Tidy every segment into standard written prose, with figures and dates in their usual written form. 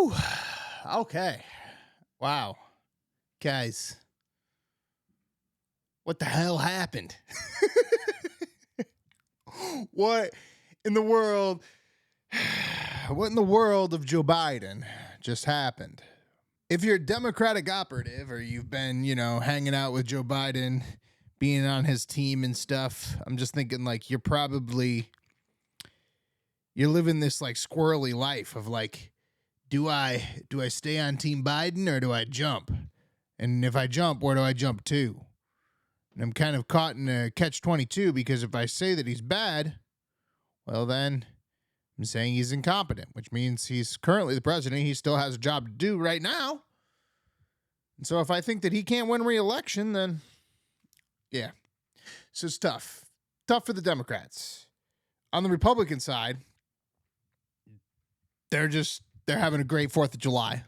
Whew. Okay. Wow. Guys. What the hell happened? What in the world of Joe Biden just happened? If you're a Democratic operative or you've been, hanging out with Joe Biden, being on his team and stuff, I'm just thinking like you're living this like squirrely life of like, do I stay on Team Biden or do I jump? And if I jump, where do I jump to? And I'm kind of caught in a catch-22 because if I say that he's bad, well then I'm saying he's incompetent, which means he's currently the president. He still has a job to do right now. And so if I think that he can't win re-election, then yeah. So it's tough. Tough for the Democrats. On the Republican side, they're having a great 4th of July.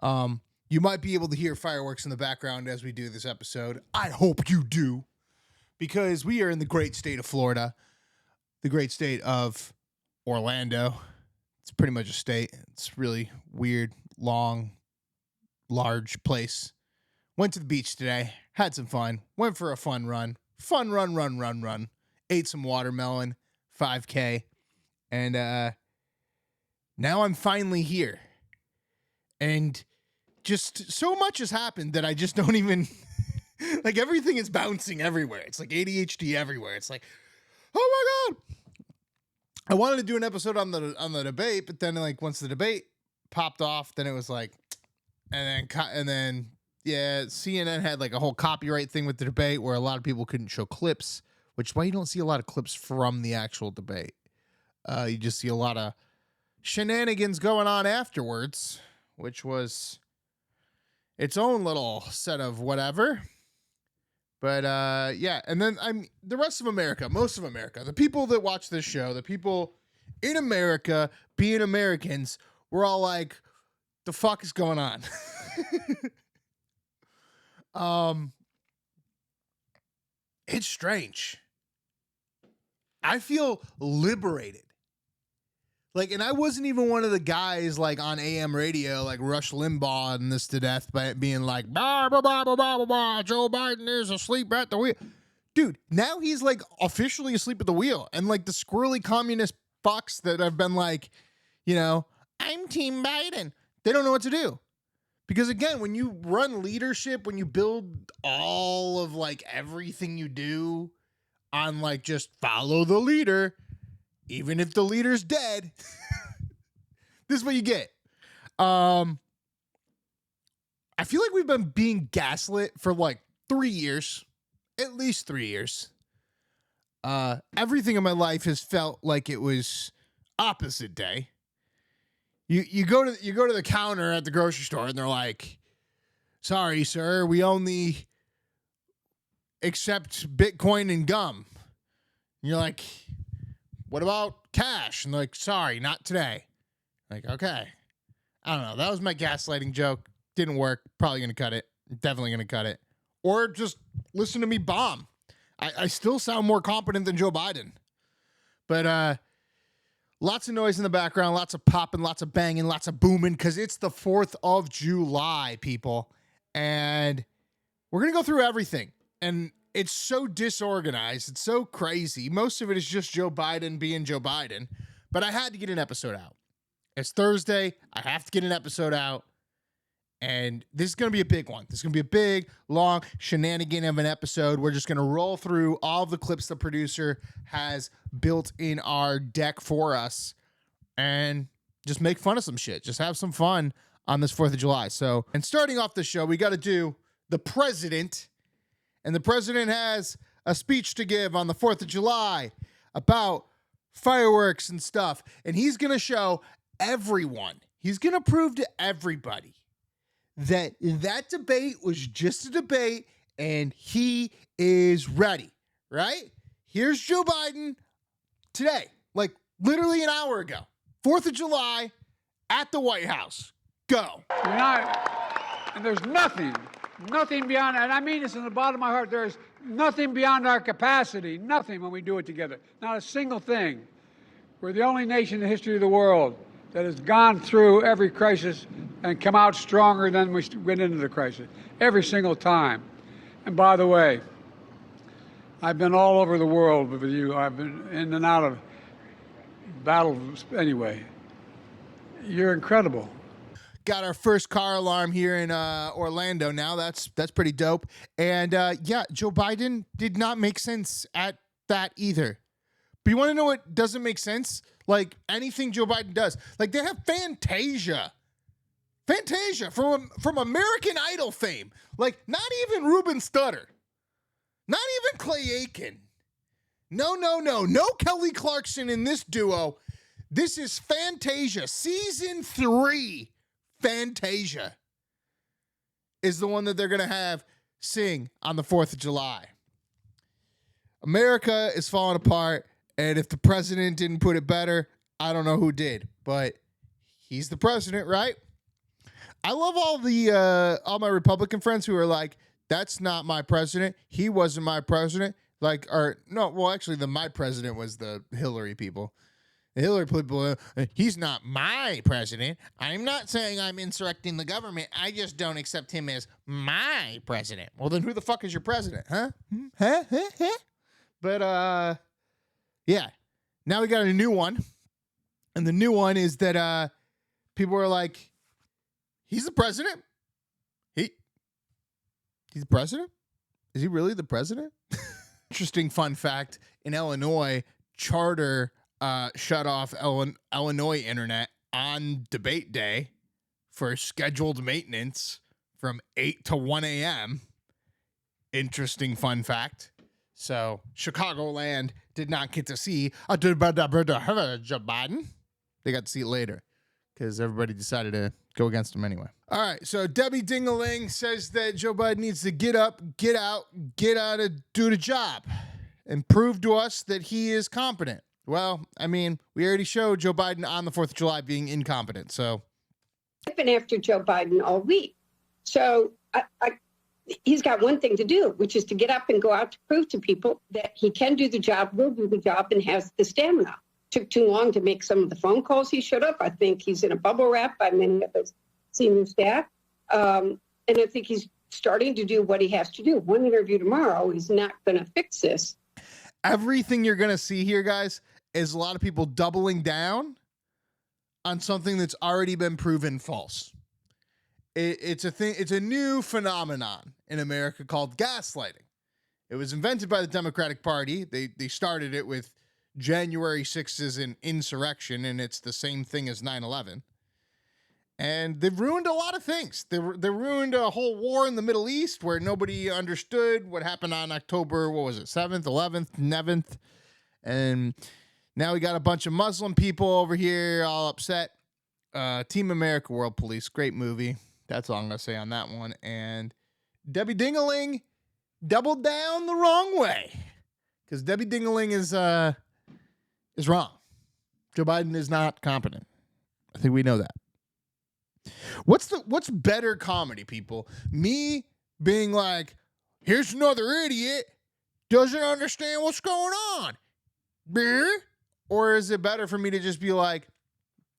You might be able to hear fireworks in the background as we do this episode. I hope you do, because we are in the great state of Florida, the great state of Orlando. It's pretty much a state. It's really weird, long, large place. Went to the beach today, had some fun, went for a fun run. Ate some watermelon, 5K, and now I'm finally here. And just so much has happened that I just don't even like, everything is bouncing everywhere. It's like ADHD everywhere. It's like, oh my God. I wanted to do an episode on the debate, but then like once the debate popped off, then it was like, and then yeah, CNN had like a whole copyright thing with the debate where a lot of people couldn't show clips, which is why you don't see a lot of clips from the actual debate. You just see a lot of shenanigans going on afterwards, which was its own little set of whatever. But yeah, and then the rest of America, most of America, the people that watch this show, the people in America being Americans, we're all like, the fuck is going on? It's strange. I feel liberated. Like, and I wasn't even one of the guys like on AM radio, like Rush Limbaugh and this to death by being like, blah, blah, blah, blah, blah, blah, Joe Biden is asleep at the wheel. Dude, now he's like officially asleep at the wheel. And like the squirrely communist fucks that have been like, I'm Team Biden. They don't know what to do. Because again, when you run leadership, when you build all of like everything you do on like just follow the leader, even if the leader's dead, this is what you get. I feel like we've been being gaslit for like 3 years, at least 3 years. Everything in my life has felt like it was opposite day. You go to the counter at the grocery store and they're like, sorry, sir, we only accept Bitcoin and gum. And you're like, what about cash? And they're like, sorry, not today. Like, okay. I don't know. That was my gaslighting joke. Didn't work. Probably going to cut it. Definitely going to cut it. Or just listen to me bomb. I still sound more competent than Joe Biden. But lots of noise in the background, lots of popping, lots of banging, lots of booming, because it's the 4th of July, people. And we're going to go through everything. And it's so disorganized. It's so crazy. Most of it is just Joe Biden being Joe Biden. But I had to get an episode out. It's Thursday. I have to get an episode out. And this is going to be a big one. This is going to be a big, long shenanigan of an episode. We're just going to roll through all of the clips the producer has built in our deck for us and just make fun of some shit. Just have some fun on this 4th of July. So, and starting off the show, we got to do the president. And the president has a speech to give on the 4th of July about fireworks and stuff. And he's going to show everyone, he's going to prove to everybody that debate was just a debate and he is ready, right? Here's Joe Biden today, like literally an hour ago, 4th of July at the White House. Go. And there's nothing beyond, and I mean this in the bottom of my heart, there's nothing beyond our capacity, nothing when we do it together. Not a single thing. We're the only nation in the history of the world that has gone through every crisis and come out stronger than we went into the crisis, every single time. And by the way, I've been all over the world with you. I've been in and out of battles. Anyway, you're incredible. Got our first car alarm here in Orlando now. That's pretty dope. And yeah, Joe Biden did not make sense at that either. But you want to know what doesn't make sense? Like anything Joe Biden does. Like they have Fantasia from American Idol fame. Like not even Ruben Studdard. Not even Clay Aiken. No Kelly Clarkson in this duo. This is Fantasia. Season 3 Fantasia is the one that they're going to have sing on the 4th of July. America is falling apart, and if the president didn't put it better, I don't know who did, but he's the president, right? I love all my Republican friends who are like, that's not my president. He wasn't my president. Like, or no, well, actually, my president was the Hillary people. The Hillary people, he's not my president. I'm not saying I'm insurrecting the government. I just don't accept him as my president. Well, then who the fuck is your president, huh? But, yeah. Now we got a new one. And the new one is that people are like, he's the president? He's the president? Is he really the president? Interesting fun fact. In Illinois, Charter shut off Illinois internet on debate day for scheduled maintenance from 8 to 1 a.m. Interesting fun fact. So Chicagoland did not get to see Joe Biden. They got to see it later because everybody decided to go against him anyway. All right, so Debbie Dingaling says that Joe Biden needs to get up, get out and do the job and prove to us that he is competent. Well, I mean, we already showed Joe Biden on the 4th of July being incompetent, so. I've been after Joe Biden all week. So he's got one thing to do, which is to get up and go out to prove to people that he can do the job, will do the job, and has the stamina. Took too long to make some of the phone calls he should have. I think he's in a bubble wrap by many of his senior staff. And I think he's starting to do what he has to do. One interview tomorrow is not going to fix this. Everything you're going to see here, guys, is a lot of people doubling down on something that's already been proven false. It's a thing. It's a new phenomenon in America called gaslighting. It was invented by the Democratic Party. They started it with January 6th as an insurrection, and it's the same thing as 9/11. And they've ruined a lot of things. They ruined a whole war in the Middle East where nobody understood what happened on October, 7th, 11th, 11th. And now we got a bunch of Muslim people over here all upset. Team America World Police, great movie. That's all I'm going to say on that one. And Debbie Dingaling doubled down the wrong way. Because Debbie Dingaling is wrong. Joe Biden is not competent. I think we know that. What's better comedy, people? Me being like, here's another idiot, doesn't understand what's going on. Or is it better for me to just be like,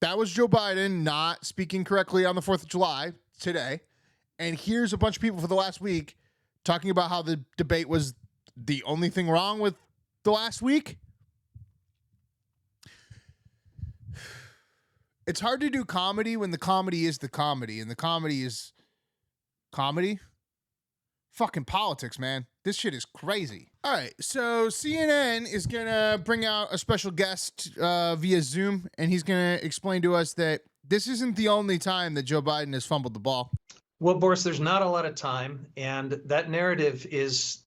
that was Joe Biden not speaking correctly on the 4th of July today, and here's a bunch of people for the last week talking about how the debate was the only thing wrong with the last week? It's hard to do comedy when the comedy is the comedy, and the comedy is comedy. Fucking politics, man. This shit is crazy. All right, so CNN is going to bring out a special guest via Zoom, and he's going to explain to us that this isn't the only time that Joe Biden has fumbled the ball. Well, Boris, there's not a lot of time, and that narrative is,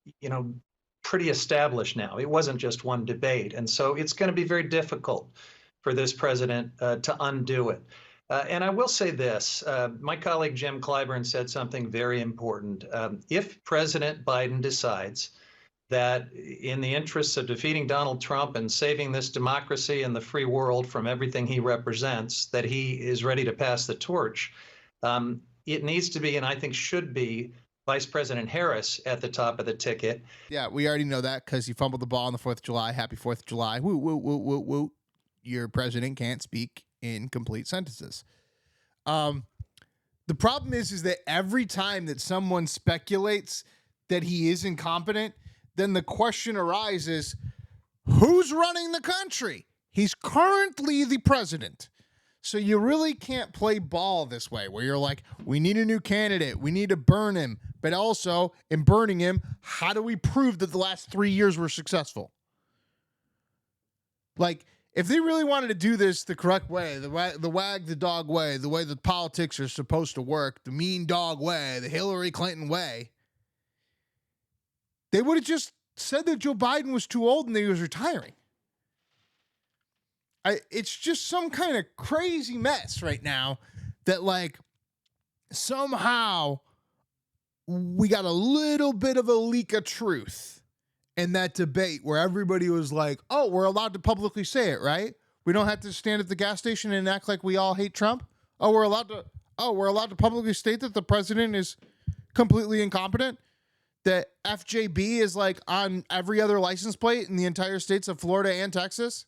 pretty established now. It wasn't just one debate, and so it's going to be very difficult for this president to undo it. And I will say this, my colleague Jim Clyburn said something very important. If President Biden decides that in the interests of defeating Donald Trump and saving this democracy and the free world from everything he represents, that he is ready to pass the torch, it needs to be, and I think should be, Vice President Harris at the top of the ticket. Yeah, we already know that because he fumbled the ball on the 4th of July. Happy 4th of July. Woo, woo, woo, woo, woo. Your president can't speak in complete sentences. The problem is that every time that someone speculates that he is incompetent, then the question arises, who's running the country? He's currently the president. So you really can't play ball this way where you're like, we need a new candidate. We need to burn him. But also, in burning him, how do we prove that the last 3 years were successful? Like, if they really wanted to do this the correct way, the wag the dog way, the way that politics are supposed to work, the mean dog way, the Hillary Clinton way, they would have just said that Joe Biden was too old and that he was retiring. It's just some kind of crazy mess right now that, like, somehow we got a little bit of a leak of truth in that debate where everybody was like, oh, we're allowed to publicly say it, right? We don't have to stand at the gas station and act like we all hate Trump. We're allowed to publicly state that the president is completely incompetent, that FJB is like on every other license plate in the entire states of Florida and Texas,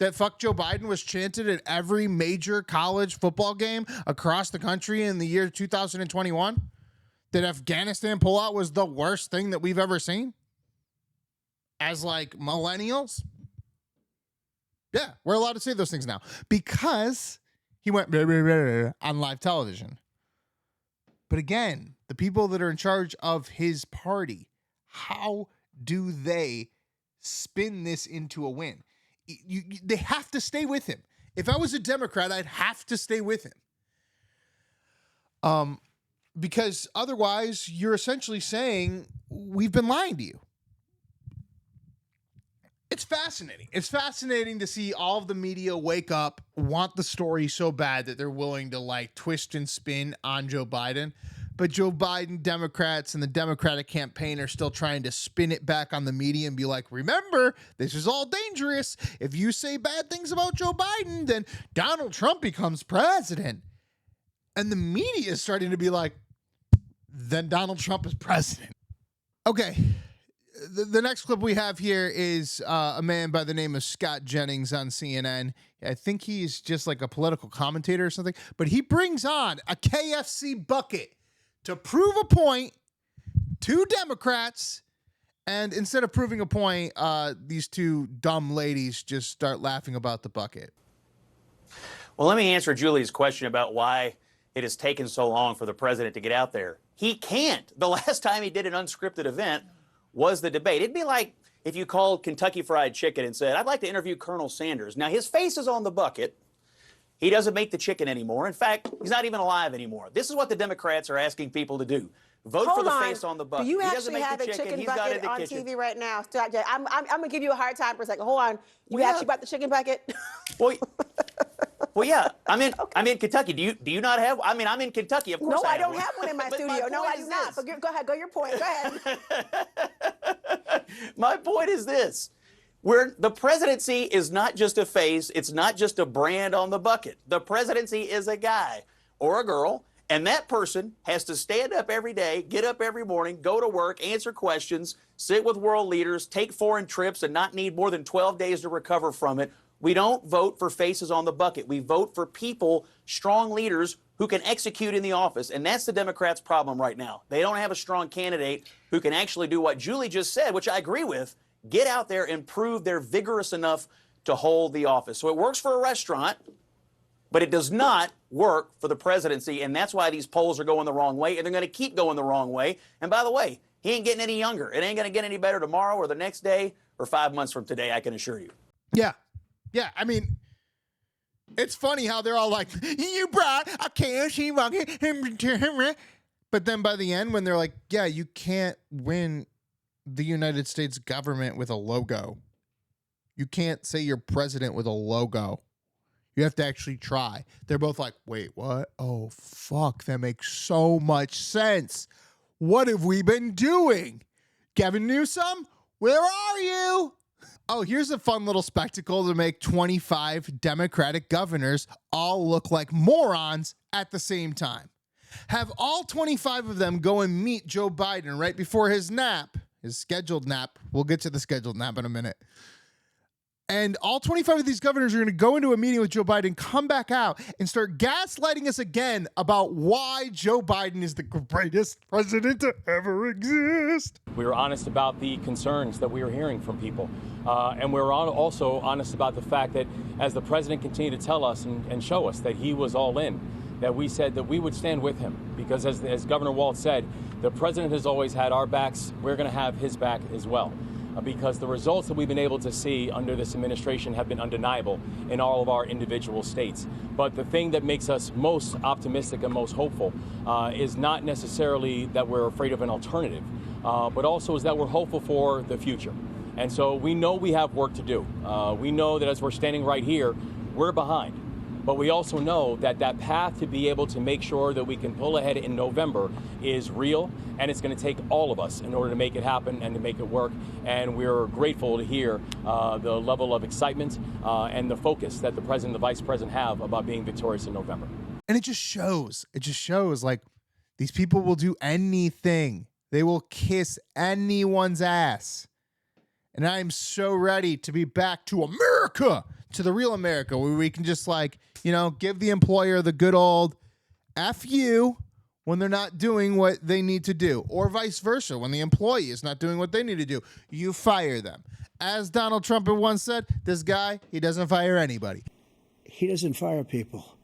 that fuck Joe Biden was chanted at every major college football game across the country in the year 2021, that Afghanistan pullout was the worst thing that we've ever seen as like millennials. Yeah, we're allowed to say those things now because he went on live television. But again, the people that are in charge of his party, how do they spin this into a win? They have to stay with him. If I was a Democrat, I'd have to stay with him. Because otherwise, you're essentially saying, we've been lying to you. It's fascinating. It's fascinating to see all of the media wake up, want the story so bad that they're willing to like twist and spin on Joe Biden. But Joe Biden, Democrats, and the Democratic campaign are still trying to spin it back on the media and be like, remember, this is all dangerous. If you say bad things about Joe Biden, then Donald Trump becomes president. And the media is starting to be like, then Donald Trump is president. Okay. The next clip we have here is a man by the name of Scott Jennings on CNN. I think he's just like a political commentator or something, but he brings on a KFC bucket to prove a point to Democrats. And instead of proving a point, these two dumb ladies just start laughing about the bucket. Well, let me answer Julie's question about why it has taken so long for the president to get out there. He can't. The last time he did an unscripted event was the debate. It'd be like if you called Kentucky Fried Chicken and said, I'd like to interview Colonel Sanders. Now, his face is on the bucket. He doesn't make the chicken anymore. In fact, he's not even alive anymore. This is what the Democrats are asking people to do. Vote for the face on the bucket. Do you he doesn't actually make have the a chicken he's got it bucket in the on kitchen. TV right now? I'm going to give you a hard time for a second. Hold on. You actually got the chicken bucket? Well, yeah. I'm in Kentucky. Do you not have? I mean, I'm in Kentucky. Of course, No, I have don't one. have one in my studio. No, I do not. But go ahead. Go your point. Go ahead. My point is this. Where the presidency is not just a face, it's not just a brand on the bucket. The presidency is a guy or a girl, and that person has to stand up every day, get up every morning, go to work, answer questions, sit with world leaders, take foreign trips, and not need more than 12 days to recover from it. We don't vote for faces on the bucket. We vote for people, strong leaders who can execute in the office. And that's the Democrats' problem right now. They don't have a strong candidate who can actually do what Julie just said, which I agree with. Get out there and prove they're vigorous enough to hold the office. So it works for a restaurant, but it does not work for the presidency. And that's why these polls are going the wrong way. And they're going to keep going the wrong way. And by the way, he ain't getting any younger. It ain't going to get any better tomorrow or the next day or 5 months from today, I can assure you. Yeah. Yeah, I mean, it's funny how they're all like, you brought a KFC bucket. But then by the end, when they're like, yeah, you can't win the United States government with a logo. You can't say you're president with a logo. You have to actually try. They're both like, wait, what? Oh, fuck, that makes so much sense. What have we been doing? Gavin Newsom, where are you? Oh, here's a fun little spectacle to make 25 Democratic governors all look like morons at the same time. Have all 25 of them go and meet Joe Biden right before his nap, his scheduled nap. We'll get to the scheduled nap in a minute. And all 25 of these governors are going to go into a meeting with Joe Biden, come back out, and start gaslighting us again about why Joe Biden is the greatest president to ever exist. We were honest about the concerns that we were hearing from people. And we were also honest about the fact that as the president continued to tell us and show us that he was all in, that we said that we would stand with him. Because as Governor Walz said, the president has always had our backs. We're going to have his back as well. Because the results that we've been able to see under this administration have been undeniable in all of our individual states. But the thing that makes us most optimistic and most hopeful is not necessarily that we're afraid of an alternative, but also is that we're hopeful for the future. And so we know we have work to do. We know that as we're standing right here, we're behind. But we also know that that path to be able to make sure that we can pull ahead in November is real, and it's going to take all of us in order to make it happen and to make it work. And we're grateful to hear the level of excitement and the focus that the president and the vice president have about being victorious in November. And it just shows like these people will do anything. They will kiss anyone's ass. And I'm so ready to be back to America, to the real America, where we can just give the employer the good old F you when they're not doing what they need to do, or vice versa. When the employee is not doing what they need to do, you fire them. As Donald Trump once said, this guy, he doesn't fire anybody. He doesn't fire people.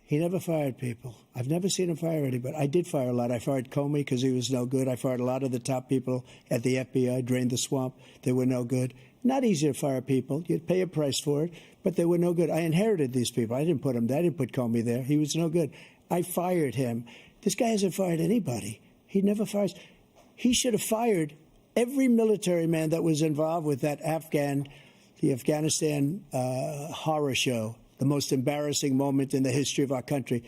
He never fired people. I've never seen him fire anybody. I did fire a lot. I fired Comey because he was no good. I fired a lot of the top people at the FBI, drained the swamp. They were no good. Not easy to fire people. You'd pay a price for it, but they were no good. I inherited these people. I didn't put him there. I didn't put Comey there. He was no good. I fired him. This guy hasn't fired anybody. He never fires. He should have fired every military man that was involved with the Afghanistan horror show, the most embarrassing moment in the history of our country.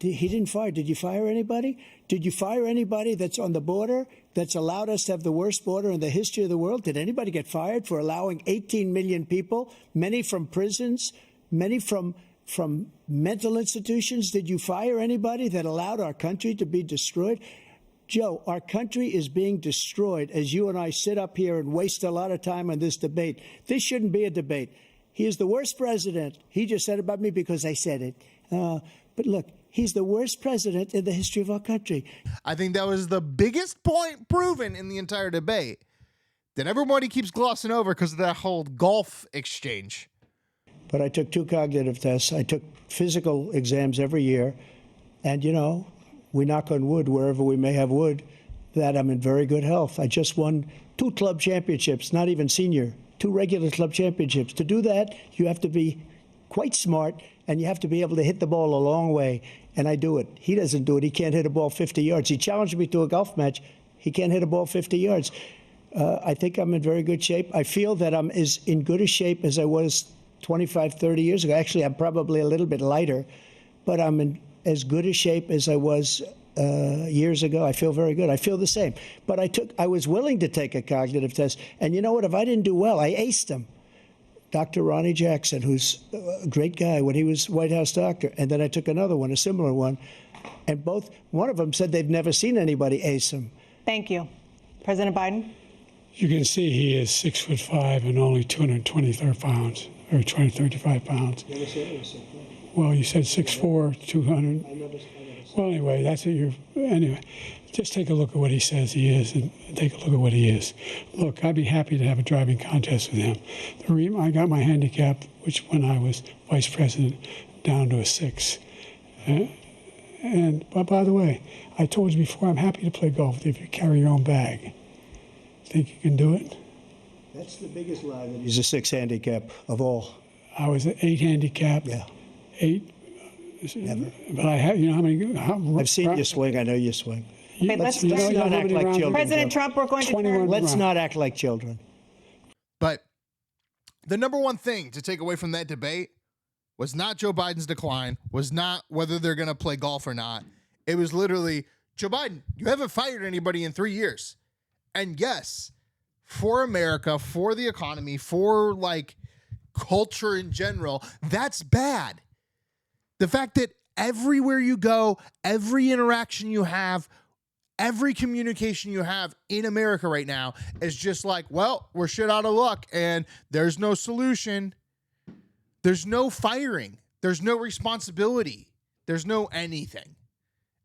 He didn't fire. Did you fire anybody? Did you fire anybody that's on the border that's allowed us to have the worst border in the history of the world? Did anybody get fired for allowing 18 million people, many from prisons, many from mental institutions? Did you fire anybody that allowed our country to be destroyed? Joe, our country is being destroyed as you and I sit up here and waste a lot of time on this debate. This shouldn't be a debate. He is the worst president. He just said about me because I said it. But look, he's the worst president in the history of our country. I think that was the biggest point proven in the entire debate that everybody keeps glossing over because of that whole golf exchange. But I took 2 cognitive tests. I took physical exams every year. And, we knock on wood wherever we may have wood, that I'm in very good health. I just won 2 club championships, not even senior, 2 regular club championships. To do that, you have to be quite smart, and you have to be able to hit the ball a long way, and I do it. He doesn't do it. He can't hit a ball 50 yards. He challenged me to a golf match. He can't hit a ball 50 yards. I think I'm in very good shape. I feel that I'm as in good a shape as I was 25, 30 years ago. Actually, I'm probably a little bit lighter, but I'm in as good a shape as I was years ago. I feel very good. I feel the same. But I was willing to take a cognitive test, and you know what? If I didn't do well, I aced him. Dr. Ronnie Jackson, who's a great guy when he was White House doctor. And then I took another one, a similar one. And one of them said they've never seen anybody ace him. Thank you. President Biden? You can see he is 6'5" and only 223 pounds, or 235 pounds. You never said it was so close. Well, you said 6'4", 200. I never said Well, anyway, that's what anyway, just take a look at what he says he is and take a look at what he is. Look, I'd be happy to have a driving contest with him. The reason I got my handicap, which when I was vice president, down to a 6. But by the way, I told you before, I'm happy to play golf if you carry your own bag. Think you can do it? That's the biggest lie that he's a 6 handicap of all. I was an 8 handicap. Yeah. 8. Never. But I have, how many? I've seen you swing. I know you swing. Okay, Let's let's not act like children. President Trump, we're going to turn. Let's not act like children. But the number one thing to take away from that debate was not Joe Biden's decline, was not whether they're going to play golf or not. It was literally, Joe Biden, you haven't fired anybody in 3 years. And yes, for America, for the economy, for culture in general, that's bad. The fact that everywhere you go, every interaction you have, every communication you have in America right now is just like, well, we're shit out of luck and there's no solution. There's no firing. There's no responsibility. There's no anything.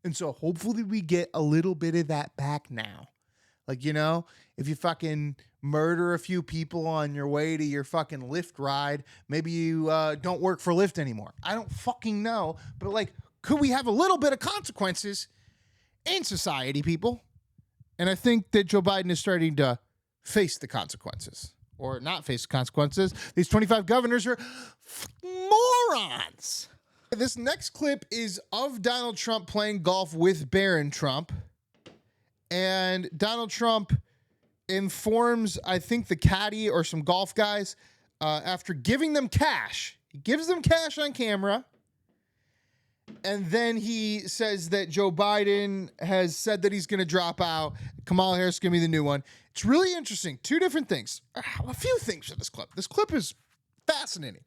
And so hopefully we get a little bit of that back now. Like, you know, if you fucking murder a few people on your way to your fucking Lyft ride, maybe you don't work for Lyft anymore. I don't fucking know. But like, could we have a little bit of consequences in society, people? And I think that Joe Biden is starting to face the consequences. Or not face the consequences. These 25 governors are morons. This next clip is of Donald Trump playing golf with Barron Trump. And Donald Trump informs, I think, the caddy or some golf guys after giving them cash. He gives them cash on camera. And then he says that Joe Biden has said that he's going to drop out. Kamala Harris is going to be the new one. It's really interesting. Two different things. A few things for this clip. This clip is fascinating.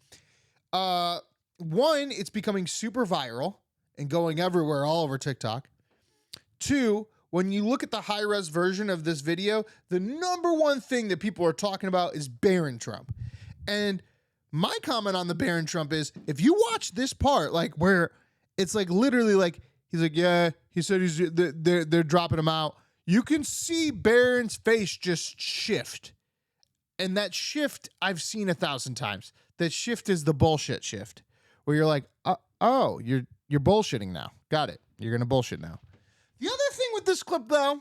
One, it's becoming super viral and going everywhere, all over TikTok. Two, when you look at the high-res version of this video, the number one thing that people are talking about is Barron Trump. And my comment on the Barron Trump is, if you watch this part, like where it's like literally like, he's like, yeah, he said they're dropping him out. You can see Barron's face just shift. And that shift I've seen 1,000 times. That shift is the bullshit shift. Where you're like, oh, you're bullshitting now. Got it. You're going to bullshit now. The other thing with this clip, though,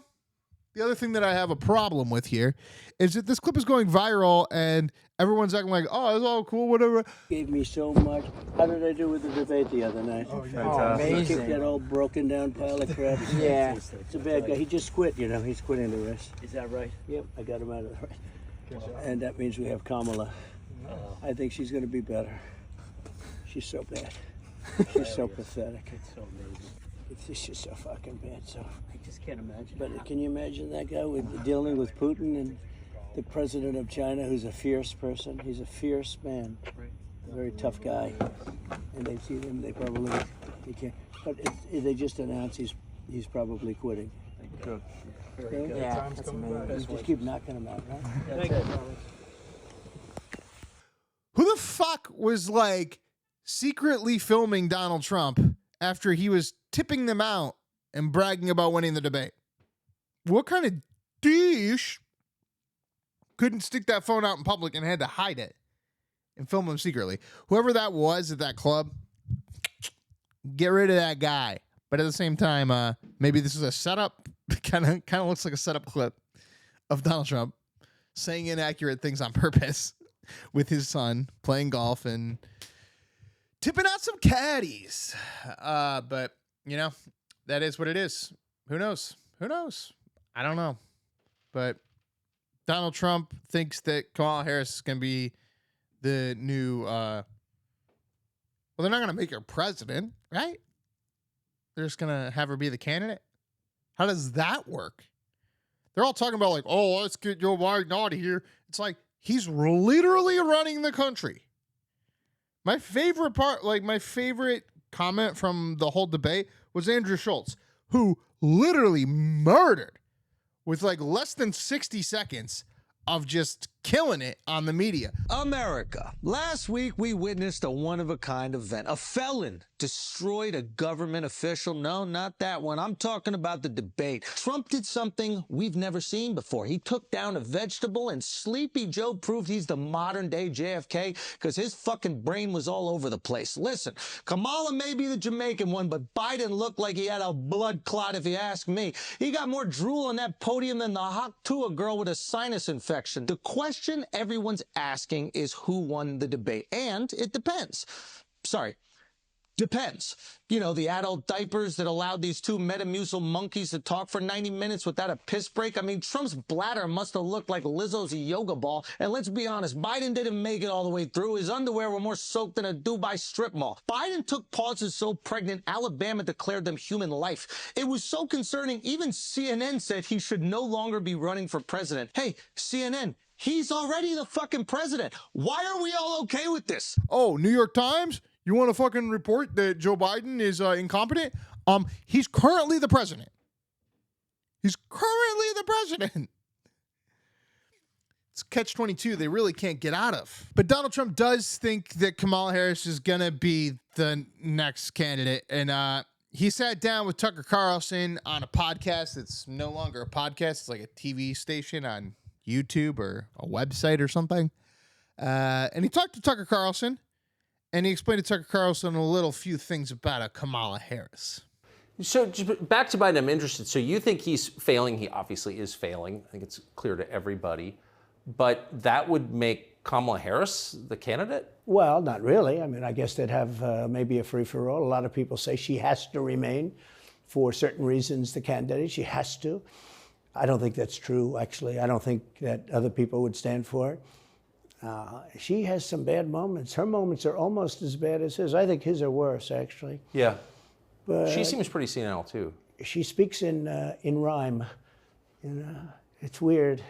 the other thing that I have a problem with here is that this clip is going viral and everyone's acting like, oh, it's all cool, whatever. Gave me so much. How did I do with the debate the other night? Oh, fantastic. He kicked that old broken down pile of crap. Yeah. It's a bad guy. He just quit, you know. He's quitting the race. Is that right? Yep, I got him out of the race. And that means we have Kamala. I think she's going to be better. She's so bad. She's so pathetic. It's so amazing. It's just so fucking bad. So I just can't imagine. But can you imagine that guy dealing with Putin and the president of China, who's a fierce person? He's a fierce man, a very tough guy. And they see him, they probably he can't. But they just announced he's probably quitting. Good. Very good. Yeah, that's amazing. You just keep knocking him out, right? That's it. Who the fuck was like secretly filming Donald Trump after he was tipping them out and bragging about winning the debate? What kind of douche couldn't stick that phone out in public and had to hide it and film him secretly? Whoever that was at that club, get rid of that guy. But at the same time, maybe this is a setup. Kind of looks like a setup clip of Donald Trump saying inaccurate things on purpose with his son playing golf and tipping out some caddies. But, you know, that is what it is. Who knows? Who knows? I don't know. But Donald Trump thinks that Kamala Harris is going to be the new, well, they're not going to make her president, right? They're just going to have her be the candidate. How does that work? They're all talking about like, oh, let's get Joe Biden out of here. It's like, he's literally running the country. My favorite part, like my favorite comment from the whole debate was Andrew Schultz, who literally murdered with like less than 60 seconds of just killing it on the media. America. Last week, we witnessed a one-of-a-kind event. A felon destroyed a government official. No, not that one. I'm talking about the debate. Trump did something we've never seen before. He took down a vegetable, and Sleepy Joe proved he's the modern-day JFK because his fucking brain was all over the place. Listen, Kamala may be the Jamaican one, but Biden looked like he had a blood clot, if you ask me. He got more drool on that podium than the Haktua girl with a sinus infection. The question everyone's asking is who won the debate, and it depends. Depends. You know, the adult diapers that allowed these two Metamucil monkeys to talk for 90 minutes without a piss break. I mean, Trump's bladder must have looked like Lizzo's yoga ball. And let's be honest, Biden didn't make it all the way through. His underwear were more soaked than a Dubai strip mall. Biden took pauses so pregnant, Alabama declared them human life. It was so concerning, even CNN said he should no longer be running for president. Hey, CNN, he's already the fucking president. Why are we all okay with this? Oh, New York Times? You want to fucking report that Joe Biden is incompetent? He's currently the president. He's currently the president. It's catch-22 they really can't get out of. But Donald Trump does think that Kamala Harris is going to be the next candidate. And he sat down with Tucker Carlson on a podcast. It's no longer a podcast. It's like a TV station on YouTube or a website or something. And he talked to Tucker Carlson, and he explained to Tucker Carlson a few things about Kamala Harris. So back to Biden, I'm interested. So you think he's failing? He obviously is failing. I think it's clear to everybody. But that would make Kamala Harris the candidate? Well, not really. I mean, I guess they'd have maybe a free-for-all. A lot of people say she has to remain for certain reasons the candidate. She has to. I don't think that's true, actually. I don't think that other people would stand for it. She has some bad moments. Her moments are almost as bad as his. I think his are worse, actually. Yeah. But she seems pretty senile, too. She speaks in rhyme. It's weird.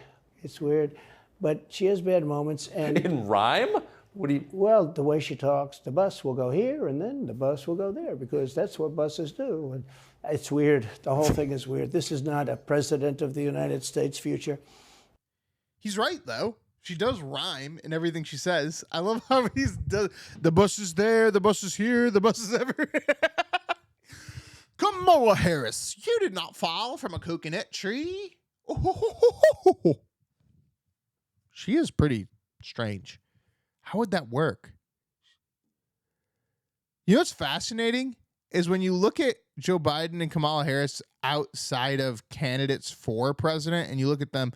It's weird. But she has bad moments. And in rhyme? What do you... Well, the way she talks, the bus will go here and then the bus will go there because that's what buses do. And it's weird. The whole thing is weird. This is not a president of the United States future. He's right, though. She does rhyme in everything she says. I love how the bus is there, the bus is here, the bus is everywhere. Kamala Harris, you did not fall from a coconut tree. Oh. She is pretty strange. How would that work? You know what's fascinating is when you look at Joe Biden and Kamala Harris outside of candidates for president and you look at them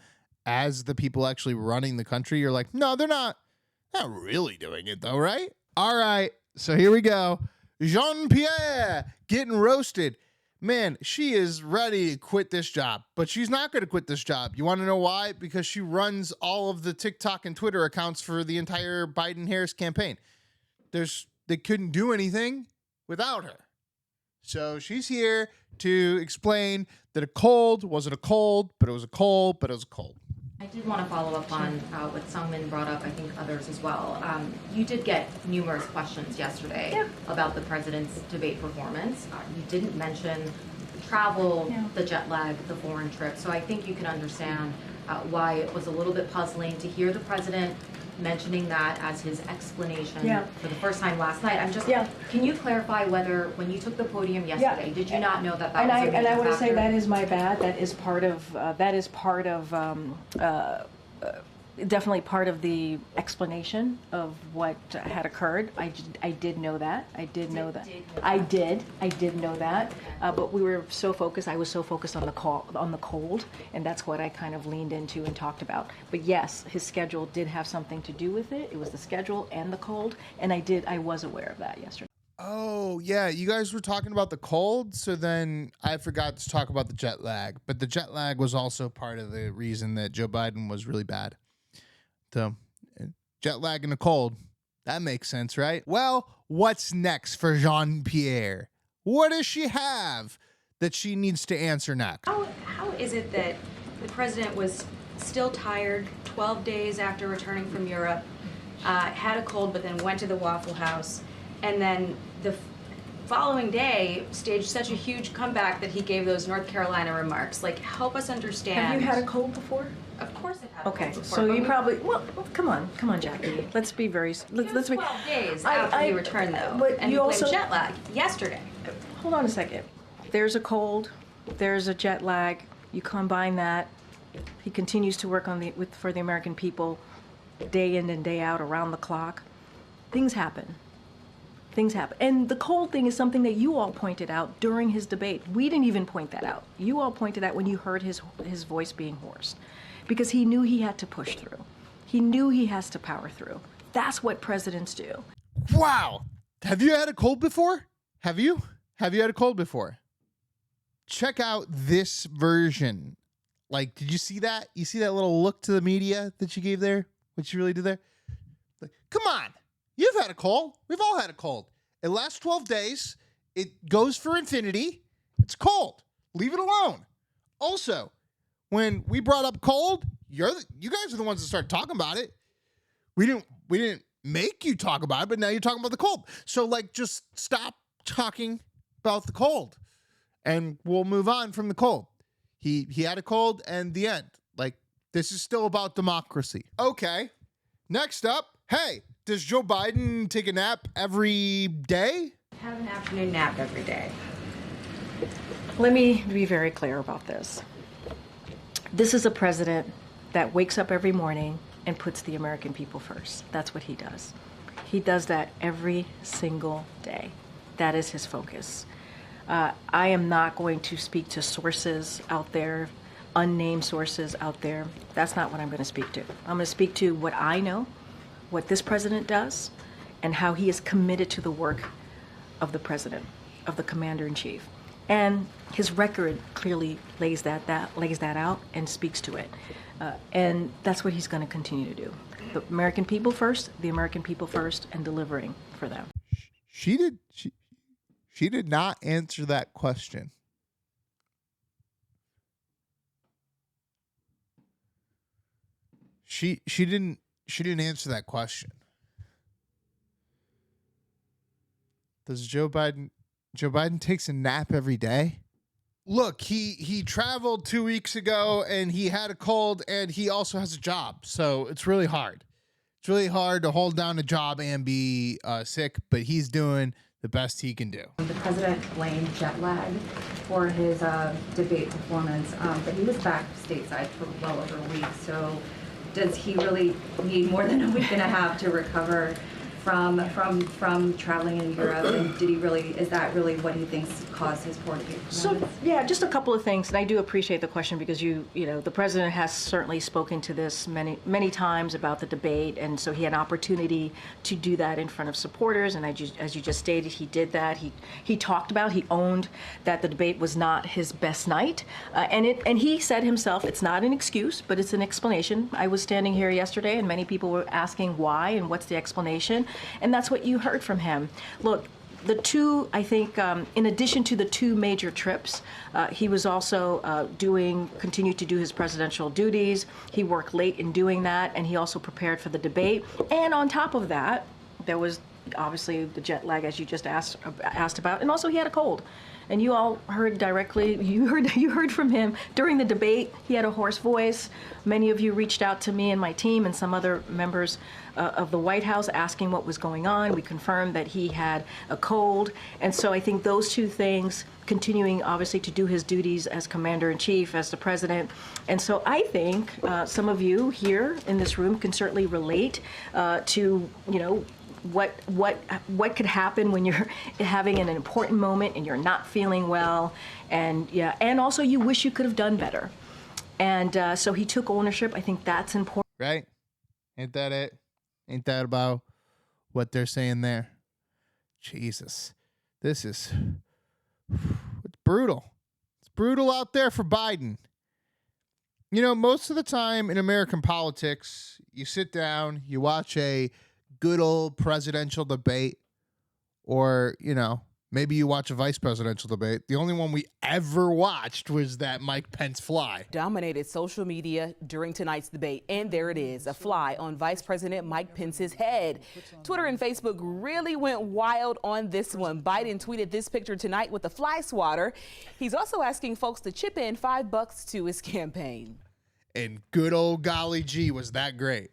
as the people actually running the country, you're like, no, they're not really doing it though, right? All right, so here we go. Jean-Pierre getting roasted. Man, she is ready to quit this job, but she's not going to quit this job. You want to know why? Because she runs all of the TikTok and Twitter accounts for the entire Biden-Harris campaign. They couldn't do anything without her. So she's here to explain that a cold wasn't a cold, but it was a cold, but it was a cold. I did want to follow up on what Sungman brought up, I think others as well. You did get numerous questions yesterday about the president's debate performance. You didn't mention travel, the jet lag, the foreign trip. So I think you can understand why it was a little bit puzzling to hear the president mentioning that as his explanation for the first time last night. I'm just, can you clarify whether when you took the podium yesterday, did you not know that that was a major And I want to say factor? that is my bad. That is part of definitely part of the explanation of what had occurred. I did know that. I did know that. I did know that. But we were so focused. I was so focused on the cold, and that's what I kind of leaned into and talked about. But yes, his schedule did have something to do with it. It was the schedule and the cold, and I was aware of that yesterday. Oh, yeah. You guys were talking about the cold, so then I forgot to talk about the jet lag. But the jet lag was also part of the reason that Joe Biden was really bad. So, jet lag and the cold, that makes sense, right? Well, what's next for Jean-Pierre? What does she have that she needs to answer next? How is it that the president was still tired 12 days after returning from Europe, had a cold, but then went to the Waffle House, and then the following day staged such a huge comeback that he gave those North Carolina remarks? Like, help us understand. Have you had a cold before? Of course I've had a cold Okay, before. so you probably, well, come on, Jackie. Let's be very, let's be. 12 days after he returned, though, but and you he blamed also jet lag yesterday. Hold on a second. There's a cold, there's a jet lag. You combine that. He continues to work for the American people, day in and day out, around the clock. Things happen. And the cold thing is something that you all pointed out during his debate. We didn't even point that out. You all pointed out when you heard his voice being hoarse, because he knew he had to push through. He knew he has to power through. That's what presidents do. Wow. Have you had a cold before? Have you had a cold before? Check out this version. Like, did you see that? You see that little look to the media that she gave there? What she really did there? Like, come on. You've had a cold. We've all had a cold. It lasts 12 days. It goes for infinity. It's cold. Leave it alone. Also, when we brought up cold, you guys are the ones that started talking about it. We didn't make you talk about it, but now you're talking about the cold. So, like, just stop talking about the cold, and we'll move on from the cold. He had a cold, and the end. Like, this is still about democracy. Okay. Next up, hey, does Joe Biden take a nap every day? Have an afternoon nap every day. Let me be very clear about this. This is a president that wakes up every morning and puts the American people first. That's what he does. He does that every single day. That is his focus. I am not going to speak to sources out there, unnamed sources out there. That's not what I'm going to speak to. I'm going to speak to what I know, what this president does, and how he is committed to the work of the president, of the commander-in-chief. And his record clearly lays that out and speaks to it. And that's what he's going to continue to do. The American people first, and delivering for them. She did not answer that question. She didn't answer that question. Does Joe Biden takes a nap every day? Look, he traveled 2 weeks ago and he had a cold and he also has a job. So it's really hard. It's really hard to hold down a job and be sick, but he's doing the best he can do. The president blamed jet lag for his debate performance, but he was back stateside for well over a week. So does he really need more than a week and a half to recover from traveling in Europe? And is that really what he thinks caused his poor debate performance? So, yeah, just a couple of things, and I do appreciate the question because the president has certainly spoken to this many times about the debate, and so he had an opportunity to do that in front of supporters, and as you just stated, he did that. He owned that the debate was not his best night, and he said himself, it's not an excuse, but it's an explanation. I was standing here yesterday, and many people were asking why and what's the explanation, and that's what you heard from him. Look, the two, I think, in addition to the two major trips, he was also continued to do his presidential duties. He worked late in doing that, and he also prepared for the debate. And on top of that, there was obviously the jet lag, as you just asked about, and also he had a cold. And you all heard directly, you heard from him during the debate. He had a hoarse voice. Many of you reached out to me and my team and some other members of the White House asking what was going on. We confirmed that he had a cold. And so I think those two things, continuing obviously to do his duties as commander-in-chief, as the president. And so I think some of you here in this room can certainly relate to, what could happen when you're having an important moment and you're not feeling well, and also you wish you could have done better. And so he took ownership. I think that's important. Right? Ain't that it? Ain't that about what they're saying there? Jesus. This is it's brutal. It's brutal out there for Biden. Most of the time in American politics, you sit down, you watch a good old presidential debate, or, maybe you watch a vice presidential debate. The only one we ever watched was that Mike Pence fly. Dominated social media during tonight's debate, and there it is, a fly on Vice President Mike Pence's head. Twitter and Facebook really went wild on this one. Biden tweeted this picture tonight with the fly swatter. He's also asking folks to chip in $5 to his campaign. And good old golly gee, was that great.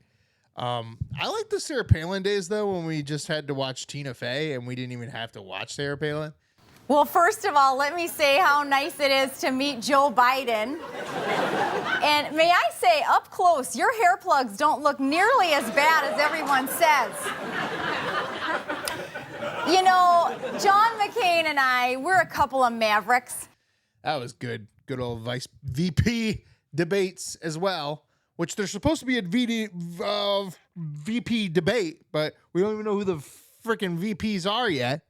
I like the Sarah Palin days, though, when we just had to watch Tina Fey and we didn't even have to watch Sarah Palin. Well, first of all, let me say how nice it is to meet Joe Biden. And may I say, up close, your hair plugs don't look nearly as bad as everyone says. John McCain and I, we're a couple of mavericks. That was good. Good old Vice VP debates as well, which there's supposed to be a VP debate, but we don't even know who the freaking VPs are yet,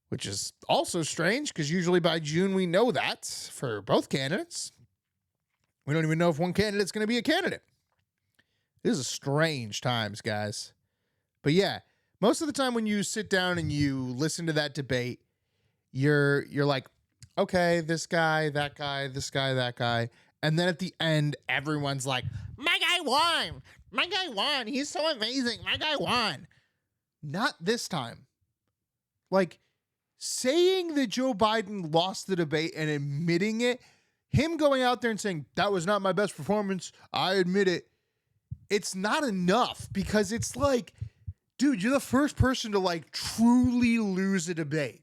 which is also strange because usually by June we know that for both candidates. We don't even know if one candidate's going to be a candidate. This is strange times, guys. But yeah, most of the time when you sit down and you listen to that debate, you're like, okay, this guy, that guy, this guy, that guy. And then at the end, everyone's like, my guy won. My guy won. He's so amazing. My guy won. Not this time. Like, saying that Joe Biden lost the debate and admitting it him going out there and saying, that was not my best performance, I admit it, it's not enough, because it's like, dude, you're the first person to like truly lose a debate.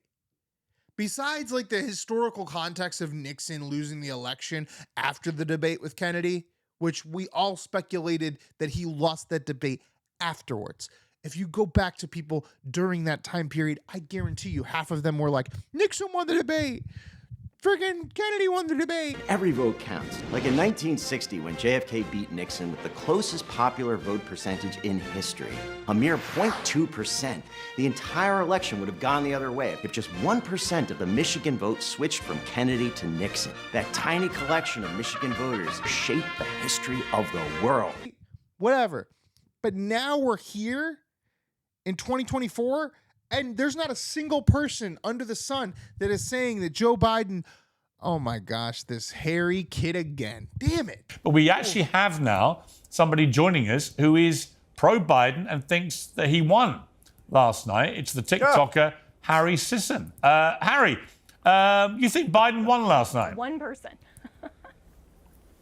Besides like the historical context of Nixon losing the election after the debate with Kennedy, which we all speculated that he lost that debate afterwards. If you go back to people during that time period, I guarantee you half of them were like, Nixon won the debate. Friggin' Kennedy won the debate. Every vote counts. Like in 1960, when JFK beat Nixon with the closest popular vote percentage in history, a mere 0.2%, the entire election would have gone the other way if just 1% of the Michigan vote switched from Kennedy to Nixon. That tiny collection of Michigan voters shaped the history of the world. Whatever. But now we're here in 2024, and there's not a single person under the sun that is saying that Joe Biden, oh my gosh, this hairy kid again. Damn it. But we actually have now somebody joining us who is pro-Biden and thinks that he won last night. It's the TikToker, Harry Sisson. Harry, you think Biden won last night? 1%.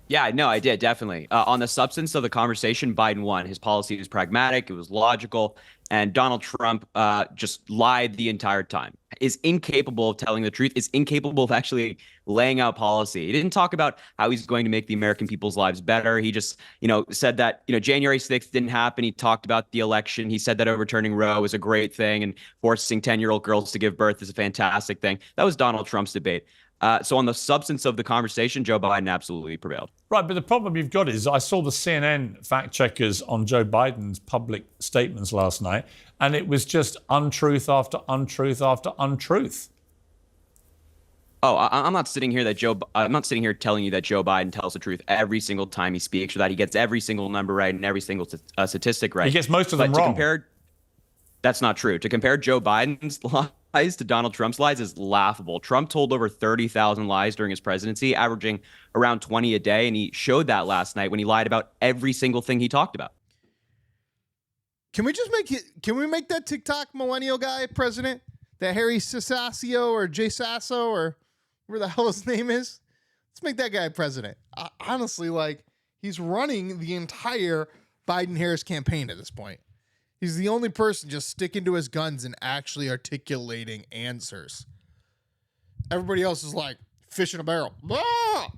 Yeah, no, I did, definitely. On the substance of the conversation, Biden won. His policy was pragmatic, it was logical, and Donald Trump just lied the entire time, is incapable of telling the truth, is incapable of actually laying out policy. He didn't talk about how he's going to make the American people's lives better. He just, said that, January 6th didn't happen. He talked about the election. He said that overturning Roe was a great thing and forcing 10-year-old girls to give birth is a fantastic thing. That was Donald Trump's debate. So on the substance of the conversation, Joe Biden absolutely prevailed. Right, but the problem you've got is I saw the CNN fact checkers on Joe Biden's public statements last night, and it was just untruth after untruth after untruth. Oh, I'm not sitting here telling you that Joe Biden tells the truth every single time he speaks, or that he gets every single number right and every single statistic right. He gets most of them wrong. That's not true. To compare Joe Biden's lies to Donald Trump's lies is laughable. Trump told over 30,000 lies during his presidency, averaging around 20 a day, and he showed that last night when he lied about every single thing he talked about. Can we make that TikTok millennial guy president? That Harry Sassio or Jay Sasso or whatever the hell his name is? Let's make that guy president. Honestly, he's running the entire Biden-Harris campaign at this point. He's the only person just sticking to his guns and actually articulating answers. Everybody else is like fish in a barrel. Ah!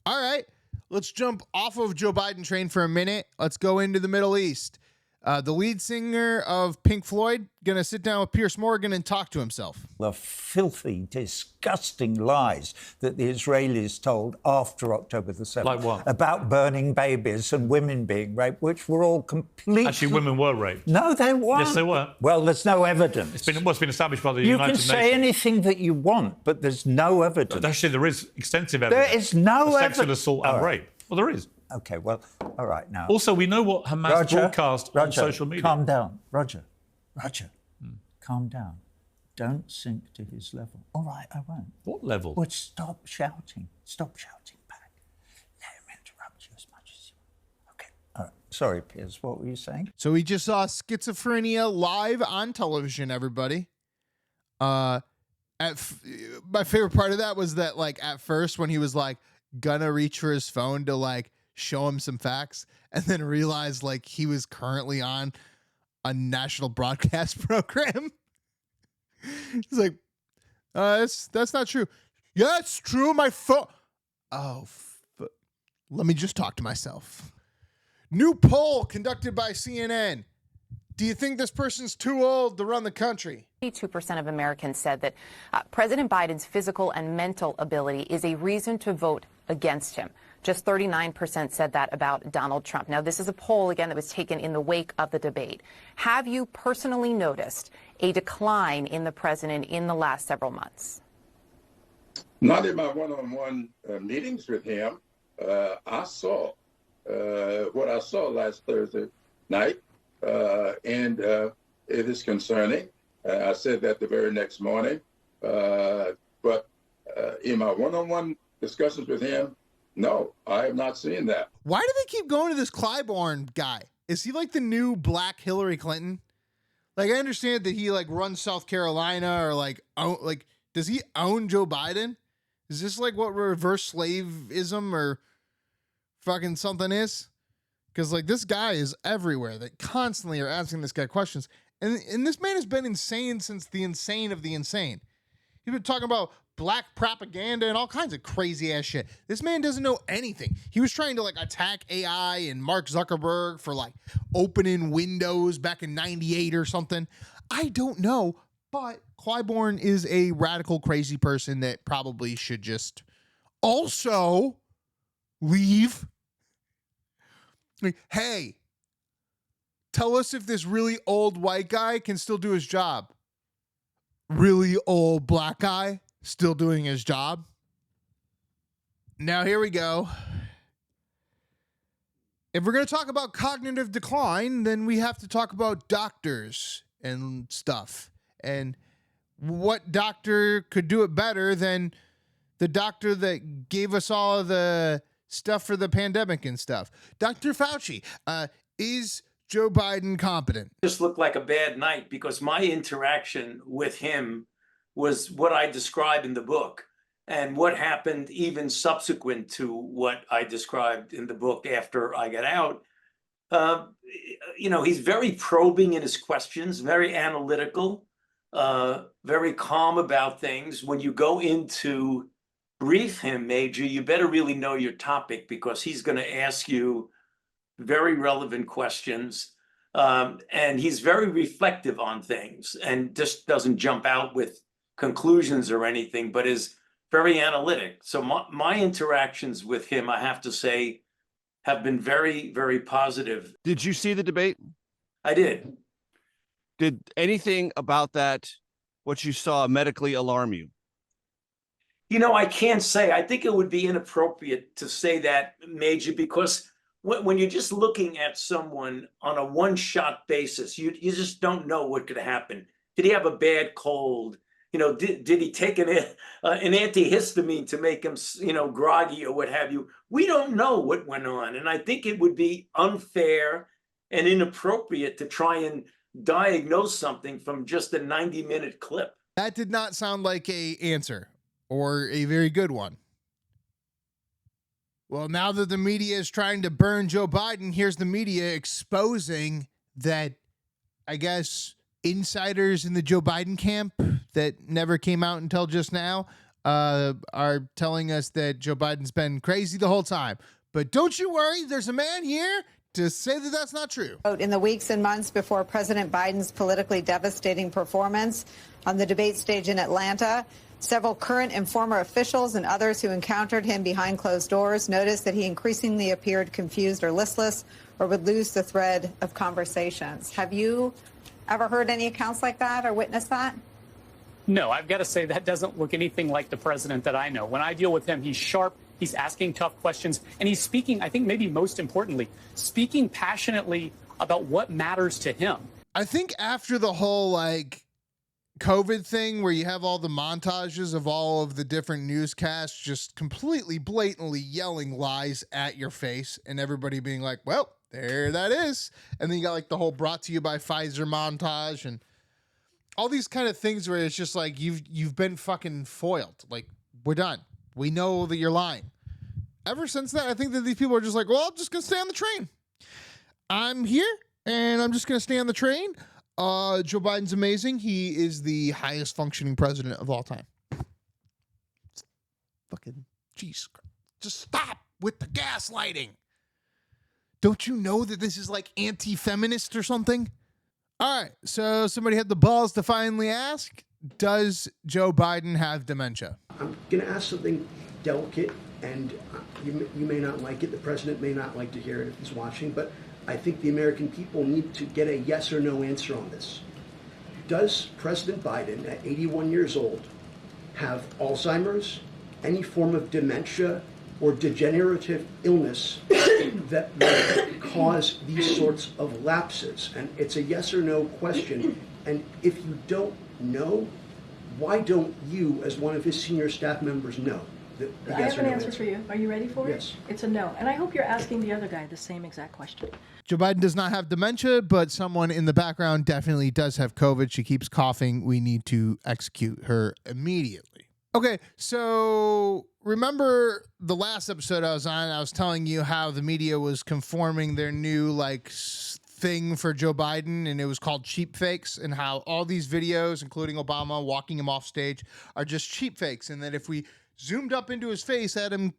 All right, let's jump off of Joe Biden train for a minute. Let's go into the Middle East. The lead singer of Pink Floyd going to sit down with Piers Morgan and talk to himself. The filthy, disgusting lies that the Israelis told after October the 7th. Like what? About burning babies and women being raped, which were all completely... Actually, women were raped. No, they weren't. Yes, they were. Well, there's no evidence. It's been established by the United Nations. You can say anything that you want, but there's no evidence. But actually, there is extensive evidence. There is no evidence. Sexual assault and rape. Well, there is. Okay, well, all right, now... Also, we know what Hamas broadcast on social media. Calm down. Roger, calm down. Don't sink to his level. All right, I won't. What level? Well, stop shouting. Stop shouting back. Let him interrupt you as much as you want. Okay, all right. Sorry, Piers, what were you saying? So we just saw schizophrenia live on television, everybody. My favorite part of that was that, at first when he was, gonna reach for his phone to, show him some facts, and then realized he was currently on a national broadcast program. He's like, that's not true. Yeah, it's true. My phone. Oh, let me just talk to myself. New poll conducted by CNN. Do you think this person's too old to run the country? 82% of Americans said that President Biden's physical and mental ability is a reason to vote against him. Just 39% said that about Donald Trump. Now, this is a poll, again, that was taken in the wake of the debate. Have you personally noticed a decline in the president in the last several months? Not in my one-on-one meetings with him. I saw what I saw last Thursday night, and it is concerning. I said that the very next morning. But in my one-on-one discussions with him, no, I have not seen that. Why do they keep going to this Clyburn guy? Is he the new black Hillary Clinton? I understand that he runs South Carolina or does he own Joe Biden? Is this like what reverse slaveism or fucking something is? Because like this guy is everywhere. They constantly are asking this guy questions. And this man has been insane since the insane of the insane. He's been talking about black propaganda and all kinds of crazy ass shit. This man doesn't know anything. He was trying to like attack AI and Mark Zuckerberg for like opening Windows back in 98 or something. I don't know, but Clyburn is a radical crazy person that probably should just also leave. Like, hey, tell us if this really old white guy can still do his job. Really old black guy still doing his job. Now, here we go. If we're going to talk about cognitive decline, then we have to talk about doctors and stuff. And what doctor could do it better than the doctor that gave us all the stuff for the pandemic and stuff? Dr. Fauci, is Joe Biden competent? Just looked like a bad night because my interaction with him was what I describe in the book and what happened even subsequent to what I described in the book after I got out. He's very probing in his questions, very analytical, very calm about things. When you go in to brief him, Major, you better really know your topic because he's going to ask you very relevant questions. And he's very reflective on things and just doesn't jump out with conclusions or anything, but is very analytic. So my interactions with him, I have to say, have been very, very positive. Did you see the debate? I did. Did anything about that, what you saw, medically alarm you? I can't say. I think it would be inappropriate to say that, Major, because when you're just looking at someone on a one-shot basis, you just don't know what could happen. Did he have a bad cold? Did he take an antihistamine to make him, groggy or what have you? We don't know what went on. And I think it would be unfair and inappropriate to try and diagnose something from just a 90-minute clip. That did not sound like an answer or a very good one. Well, now that the media is trying to burn Joe Biden, here's the media exposing that, I guess, insiders in the Joe Biden camp that never came out until just now are telling us that Joe Biden's been crazy the whole time. But don't you worry, there's a man here to say that that's not true. In the weeks and months before President Biden's politically devastating performance on the debate stage in Atlanta, several current and former officials and others who encountered him behind closed doors noticed that he increasingly appeared confused or listless or would lose the thread of conversations. Have you ever heard any accounts like that or witnessed that? No, I've got to say that doesn't look anything like the president that I know. When I deal with him, he's sharp, he's asking tough questions, and he's speaking, I think maybe most importantly, speaking passionately about what matters to him. I think after the whole COVID thing where you have all the montages of all of the different newscasts just completely blatantly yelling lies at your face and everybody being like, well, there that is. And then you got the whole brought to you by Pfizer montage and all these kind of things where it's just like you've been fucking foiled. Like, we're done. We know that you're lying. Ever since that, I think that these people are just like, well, I'm just going to stay on the train. I'm here and I'm just going to stay on the train. Joe Biden's amazing. He is the highest functioning president of all time. Fucking, jeez. Just stop with the gaslighting. Don't you know that this is anti-feminist or something? All right, so somebody had the balls to finally ask, does Joe Biden have dementia? I'm going to ask something delicate, and you may not like it. The president may not like to hear it if he's watching, but I think the American people need to get a yes or no answer on this. Does President Biden, at 81 years old, have Alzheimer's, any form of dementia, or degenerative illness that would cause these sorts of lapses? And it's a yes or no question. And if you don't know, why don't you, as one of his senior staff members, know? I have an answer for you. Are you ready for it? Yes. It's a no. And I hope you're asking the other guy the same exact question. Joe Biden does not have dementia, but someone in the background definitely does have COVID. She keeps coughing. We need to execute her immediately. Okay, so remember the last episode I was on, I was telling you how the media was conforming their new thing for Joe Biden, and it was called cheap fakes, and how all these videos, including Obama walking him off stage, are just cheap fakes, and that if we zoomed up into his face, Adam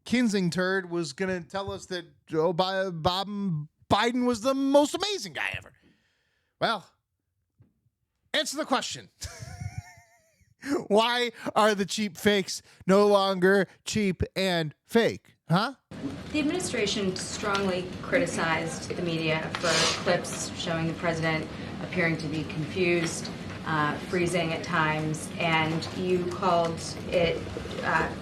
Kinzinger was going to tell us that Joe Biden was the most amazing guy ever. Well, answer the question. Why are the cheap fakes no longer cheap and fake? Huh? The administration strongly criticized the media for clips showing the president appearing to be confused, freezing at times, and you called it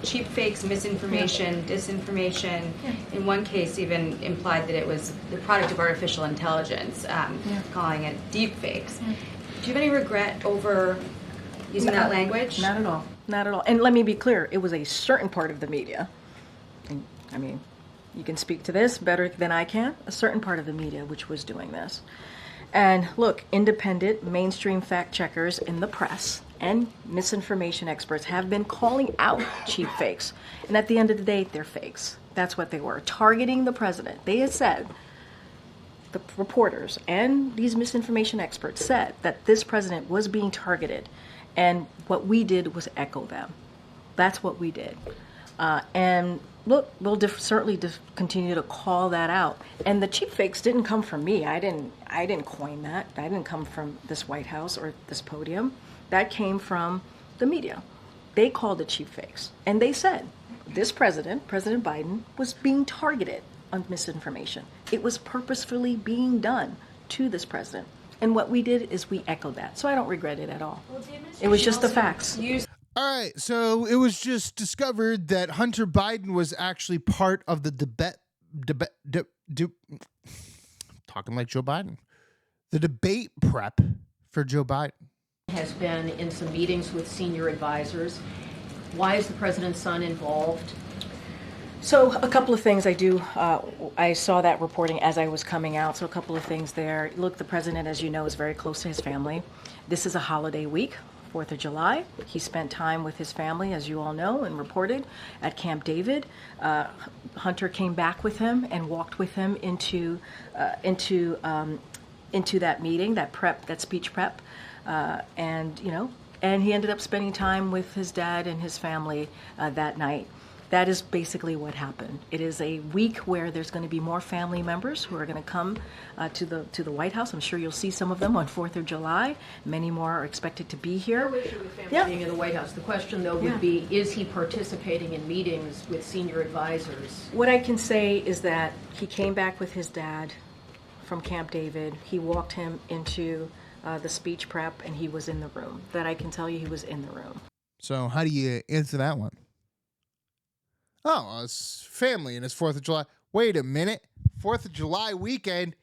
cheap fakes, misinformation, disinformation. In one case, even implied that it was the product of artificial intelligence, calling it deep fakes. Do you have any regret over using that language? Not at all. Not at all. And let me be clear, it was a certain part of the media. And, I mean, you can speak to this better than I can. A certain part of the media which was doing this. And look, independent, mainstream fact checkers in the press and misinformation experts have been calling out cheap fakes. And at the end of the day, they're fakes. That's what they were. Targeting the president. They had said, the reporters and these misinformation experts said that this president was being targeted. And what we did was echo them. That's what we did. And look, we'll certainly continue to call that out. And the cheap fakes didn't come from me. I didn't coin that. I didn't come from this White House or this podium. That came from the media. They called it cheap fakes. And they said this president, President Biden, was being targeted on misinformation. It was purposefully being done to this president. And what we did is we echoed that. So I don't regret it at all. It was just the facts. All right, so it was just discovered that Hunter Biden was actually part of the talking like Joe Biden, the debate prep for Joe Biden. Has been in some meetings with senior advisors. Why is the president's son involved? So a couple of things I saw that reporting as I was coming out. So a couple of things there. Look, the president, as you know, is very close to his family. This is a holiday week, 4th of July. He spent time with his family, as you all know, and reported at Camp David. Hunter came back with him and walked with him into that meeting, that speech prep, and he ended up spending time with his dad and his family that night. That is basically what happened. It is a week where there's going to be more family members who are going to come to the White House. I'm sure you'll see some of them on 4th of July. Many more are expected to be here. No issue with family being in the White House. The question, though, would be, is he participating in meetings with senior advisors? What I can say is that he came back with his dad from Camp David. He walked him into the speech prep, and he was in the room. That I can tell you, he was in the room. So how do you answer that one? Oh, it's family and it's 4th of July. Wait a minute. 4th of July weekend?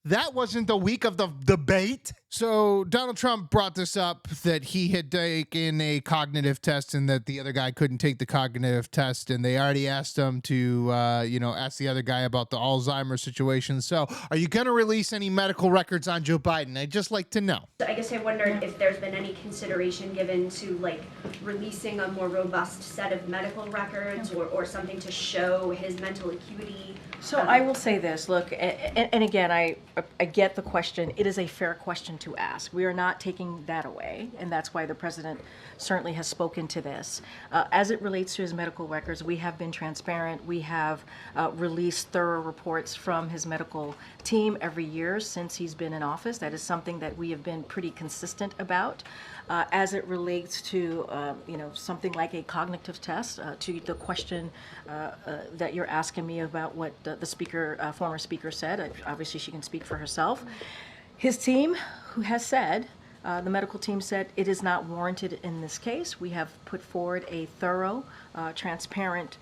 That wasn't the week of the debate. So Donald Trump brought this up, that he had taken a cognitive test and that the other guy couldn't take the cognitive test. And they already asked him to, ask the other guy about the Alzheimer's situation. So are you going to release any medical records on Joe Biden? I'd just like to know. I guess I wondered if there's been any consideration given to releasing a more robust set of medical records or something to show his mental acuity. So I will say this, look, and again, I get the question. It is a fair question to ask. We are not taking that away, and that's why the president certainly has spoken to this. As it relates to his medical records, we have been transparent. We have released thorough reports from his medical team every year since he's been in office. That is something that we have been pretty consistent about. As it relates to, something like a cognitive test, to the question that you're asking me about what the speaker, former speaker said, obviously she can speak for herself. His team, who has said, the medical team said it is not warranted in this case. We have put forward a thorough, transparent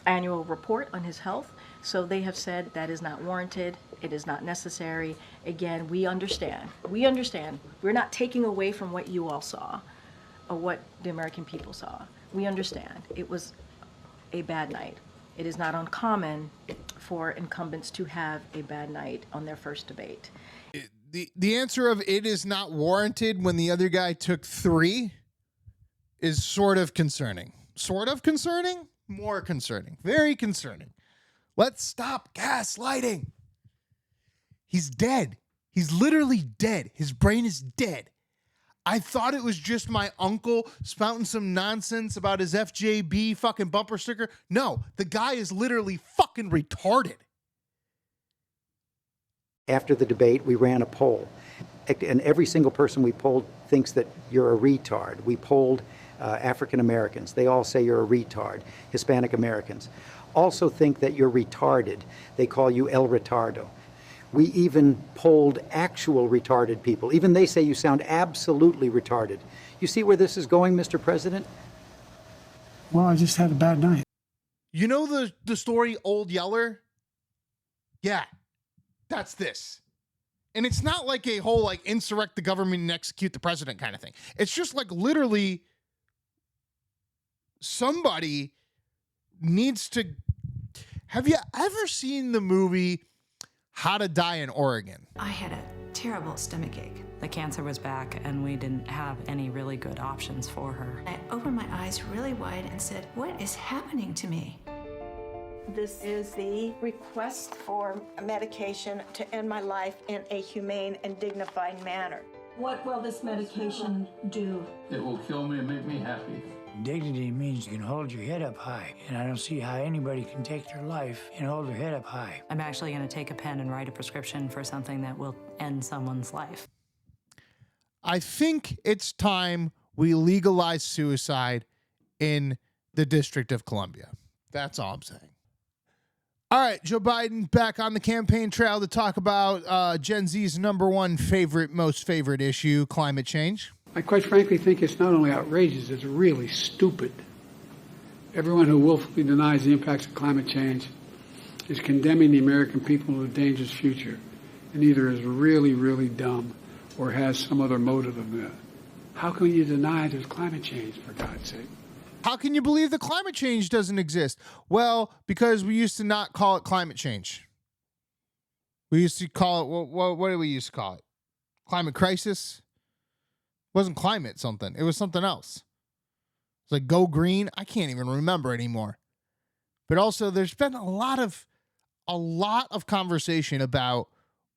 annual report on his health. So they have said that is not warranted. It is not necessary. Again, we understand. We're not taking away from what you all saw or what the American people saw. We understand. It was a bad night. It is not uncommon for incumbents to have a bad night on their first debate. The answer of it is not warranted when the other guy took 3 is sort of concerning. Sort of concerning? More concerning. Very concerning. Let's stop gaslighting. He's dead. He's literally dead. His brain is dead. I thought it was just my uncle spouting some nonsense about his FJB fucking bumper sticker. No, the guy is literally fucking retarded. After the debate, we ran a poll, and every single person we polled thinks that you're a retard. We polled African Americans. They all say you're a retard. Hispanic Americans also think that you're retarded. They call you El Retardo. We even polled actual retarded people. Even they say you sound absolutely retarded. You see where this is going, Mr. President? Well, I just had a bad night. You know the story Old Yeller? Yeah, that's this. And it's not like a whole like insurrect the government and execute the president kind of thing. It's just like literally somebody needs to... Have you ever seen the movie How to Die in Oregon? I had a terrible stomachache. The cancer was back and we didn't have any really good options for her. I opened my eyes really wide and said, what is happening to me? This is the request for medication to end my life in a humane and dignified manner. What will this medication do? It will kill me and make me happy. Dignity means you can hold your head up high, and I don't see how anybody can take their life and hold their head up high. I'm actually going to take a pen and write a prescription for something that will end someone's life. I think it's time we legalize suicide in the District of Columbia. That's all I'm saying. All right, Joe Biden back on the campaign trail to talk about Gen Z's number one most favorite issue, climate change. I quite frankly think it's not only outrageous, it's really stupid. Everyone who willfully denies the impacts of climate change is condemning the American people to a dangerous future, and either is really, really dumb or has some other motive than that. How can you deny there's climate change, for God's sake? How can you believe that climate change doesn't exist? Well, because we used to not call it climate change. We used to call it, what did we used to call it? Climate crisis? It wasn't climate something. It was something else. It's like go green. I can't even remember anymore. But also there's been a lot of conversation about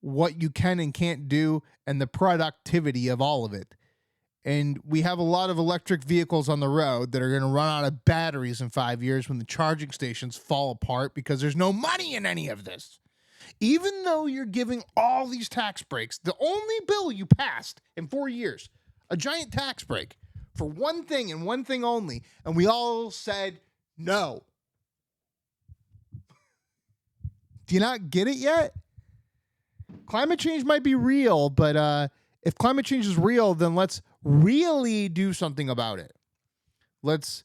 what you can and can't do and the productivity of all of it. And we have a lot of electric vehicles on the road that are going to run out of batteries in 5 years when the charging stations fall apart because there's no money in any of this. Even though you're giving all these tax breaks, the only bill you passed in 4 years, a giant tax break for one thing and one thing only, and we all said no. Do you not get it yet? Climate change might be real, but if climate change is real, then let's really do something about it. Let's,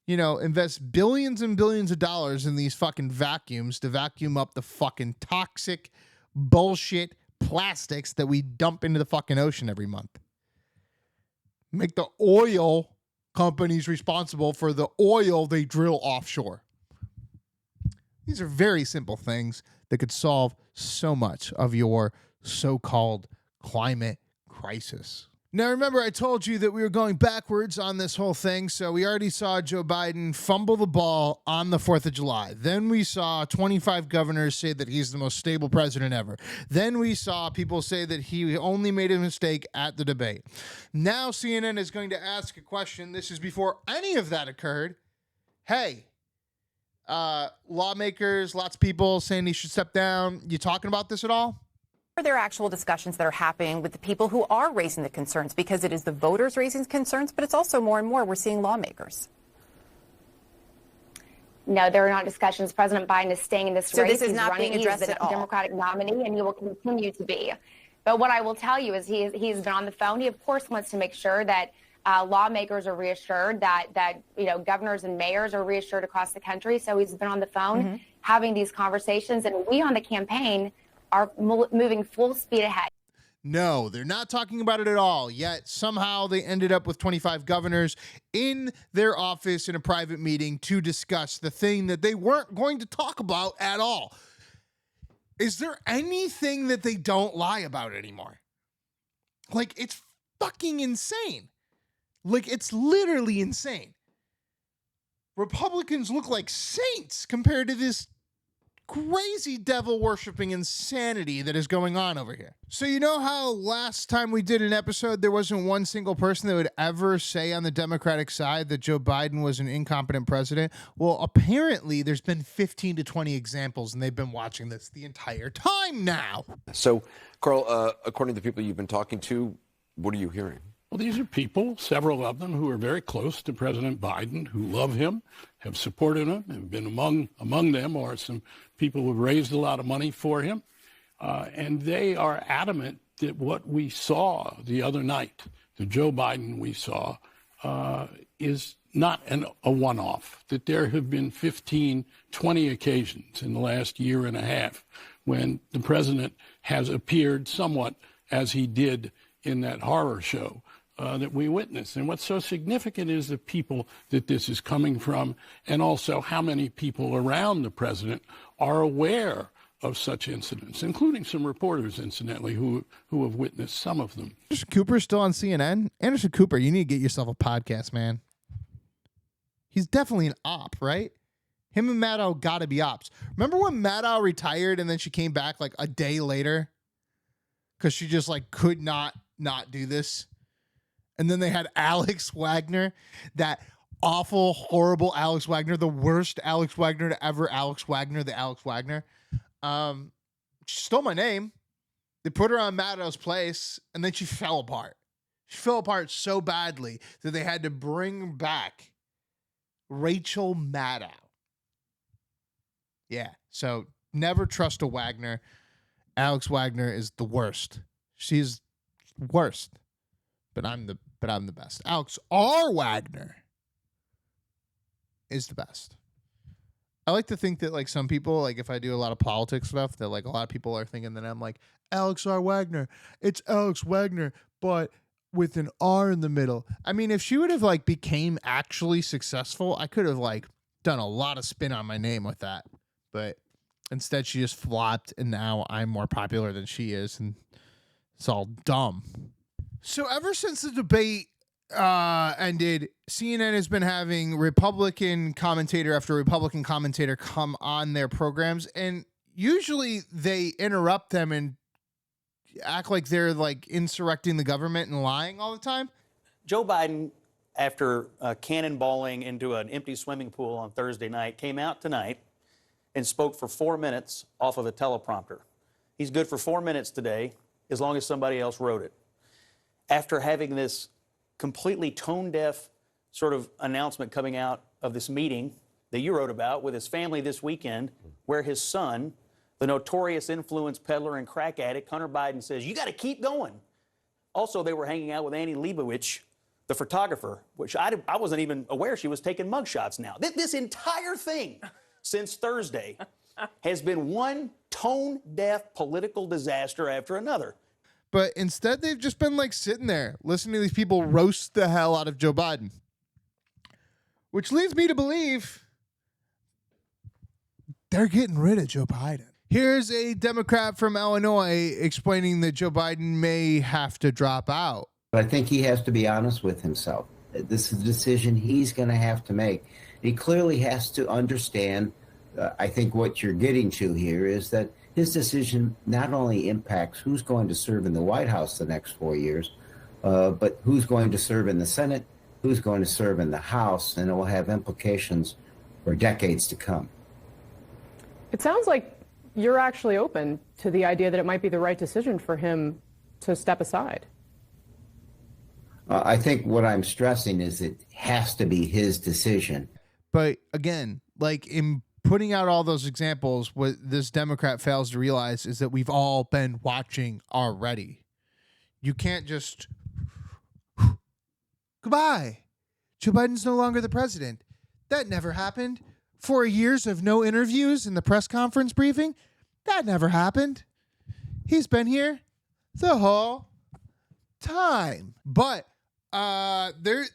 invest billions and billions of dollars in these fucking vacuums to vacuum up the fucking toxic bullshit plastics that we dump into the fucking ocean every month. Make the oil companies responsible for the oil they drill offshore. These are very simple things that could solve so much of your so-called climate crisis. Now, remember, I told you that we were going backwards on this whole thing. So we already saw Joe Biden fumble the ball on the 4th of July. Then we saw 25 governors say that he's the most stable president ever. Then we saw people say that he only made a mistake at the debate. Now CNN is going to ask a question. This is before any of that occurred. Hey, lawmakers, lots of people saying he should step down. You talking about this at all? Are there actual discussions that are happening with the people who are raising the concerns? Because it is the voters raising concerns, but it's also more and more we're seeing lawmakers. No, there are not discussions. President Biden is staying in this race. This is He's not running. being addressed He's the at all. Democratic nominee, and he will continue to be. But what I will tell you is he's been on the phone. He, of course, wants to make sure that lawmakers are reassured, that governors and mayors are reassured across the country. So he's been on the phone having these conversations, and we on the campaign are moving full speed ahead. No, they're not talking about it at all. Yet somehow they ended up with 25 governors in their office in a private meeting to discuss the thing that they weren't going to talk about at all. Is there anything that they don't lie about anymore? Like, it's fucking insane. Like, it's literally insane. Republicans look like saints compared to this crazy devil worshiping insanity that is going on over here. So you know how last time we did an episode, there wasn't one single person that would ever say on the Democratic side that Joe Biden was an incompetent president? Well, apparently there's been 15 to 20 examples, and they've been watching this the entire time now. So, Carl, according to the people you've been talking to, what are you hearing? Well, these are people, several of them, who are very close to President Biden, who love him, have supported him, and been among them are some people who have raised a lot of money for him. And they are adamant that what we saw the other night, the Joe Biden we saw, is not a one-off, that there have been 15, 20 occasions in the last year and a half when the president has appeared somewhat as he did in that horror show that we witnessed. And what's so significant is the people that this is coming from, and also how many people around the president are aware of such incidents, including some reporters, incidentally, who have witnessed some of them. Anderson Cooper's still on CNN? Anderson Cooper, you need to get yourself a podcast, man. He's definitely an op, right? Him and Maddow gotta be ops. Remember when Maddow retired and then she came back like a day later? Because she just like could not do this. And then they had Alex Wagner, that awful, horrible Alex Wagner, the worst Alex Wagner to ever Alex Wagner, the Alex Wagner. She stole my name. They put her on Maddow's place, and then she fell apart. She fell apart so badly that they had to bring back Rachel Maddow. Yeah, so never trust a Wagner. Alex Wagner is the worst. She's worst. But I'm the best. Alex R. Wagner is the best. I like to think that like some people, like if I do a lot of politics stuff, that like a lot of people are thinking that I'm like Alex R. Wagner. It's Alex Wagner, but with an R in the middle. I mean, if she would have like became actually successful, I could have like done a lot of spin on my name with that. But instead she just flopped, and now I'm more popular than she is, and it's all dumb. So ever since the debate ended, CNN has been having Republican commentator after Republican commentator come on their programs, and usually they interrupt them and act like they're like insurrecting the government and lying all the time. Joe Biden, after cannonballing into an empty swimming pool on Thursday night, came out tonight and spoke for 4 minutes off of a teleprompter. He's good for 4 minutes today, as long as somebody else wrote it. After having this completely tone-deaf sort of announcement coming out of this meeting that you wrote about with his family this weekend, where his son, the notorious influence peddler and crack addict, Hunter Biden, says, you got to keep going. Also, they were hanging out with Annie Leibovich, the photographer, which I wasn't even aware she was taking mugshots now. This entire thing since Thursday has been one tone-deaf political disaster after another. But instead, they've just been like sitting there listening to these people roast the hell out of Joe Biden. Which leads me to believe they're getting rid of Joe Biden. Here's a Democrat from Illinois explaining that Joe Biden may have to drop out. But I think he has to be honest with himself. This is a decision he's going to have to make. He clearly has to understand, I think what you're getting to here is that his decision not only impacts who's going to serve in the White House the next 4 years, but who's going to serve in the Senate, who's going to serve in the House, and it will have implications for decades to come. It sounds like you're actually open to the idea that it might be the right decision for him to step aside. I think what I'm stressing is it has to be his decision. But again, like in putting out all those examples, what this Democrat fails to realize is that we've all been watching already. You can't just, goodbye, Joe Biden's no longer the president. That never happened. 4 years of no interviews in the press conference briefing, that never happened. He's been here the whole time. But there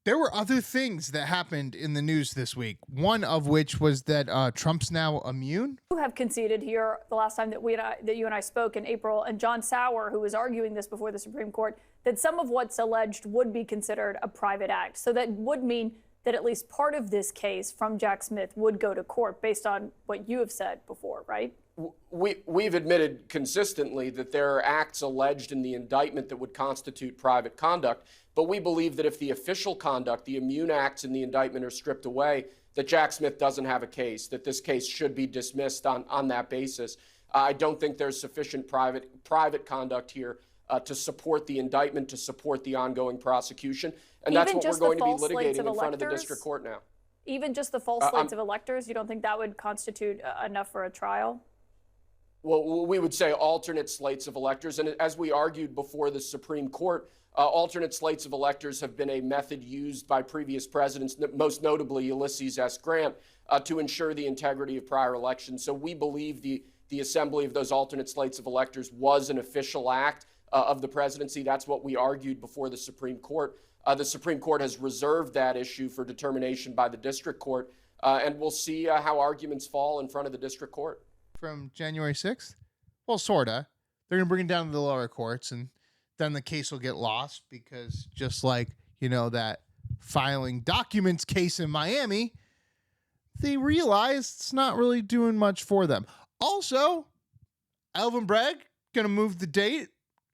There were other things that happened in the news this week, one of which was that Trump's now immune. You have conceded here the last time that you and I spoke in April, and John Sauer, who was arguing this before the Supreme Court, that some of what's alleged would be considered a private act. So that would mean that at least part of this case from Jack Smith would go to court based on what you have said before, right? We've admitted consistently that there are acts alleged in the indictment that would constitute private conduct, but we believe that if the official conduct, the immune acts in the indictment are stripped away, that Jack Smith doesn't have a case, that this case should be dismissed on that basis. I don't think there's sufficient private conduct here to support the indictment, to support the ongoing prosecution, and that's what we're going to be litigating in front of the district court now. Even just the false slates of electors, you don't think that would constitute enough for a trial? Well, we would say alternate slates of electors. And as we argued before the Supreme Court, alternate slates of electors have been a method used by previous presidents, most notably Ulysses S. Grant, to ensure the integrity of prior elections. So we believe the assembly of those alternate slates of electors was an official act of the presidency. That's what we argued before the Supreme Court. The Supreme Court has reserved that issue for determination by the district court, and we'll see how arguments fall in front of the district court. From January 6th? Well, sorta. They're going to bring it down to the lower courts, and then the case will get lost because just like, that filing documents case in Miami, they realized it's not really doing much for them. Also, Alvin Bragg going to move the date.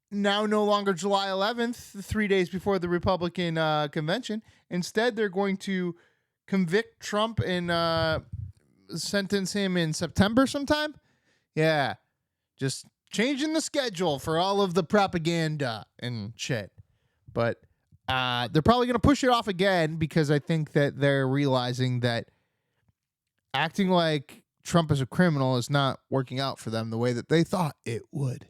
Now no longer July 11th, 3 days before the Republican convention. Instead, they're going to convict Trump and sentence him in September sometime. Yeah, just changing the schedule for all of the propaganda and shit. But they're probably going to push it off again because I think that they're realizing that acting like Trump is a criminal is not working out for them the way that they thought it would.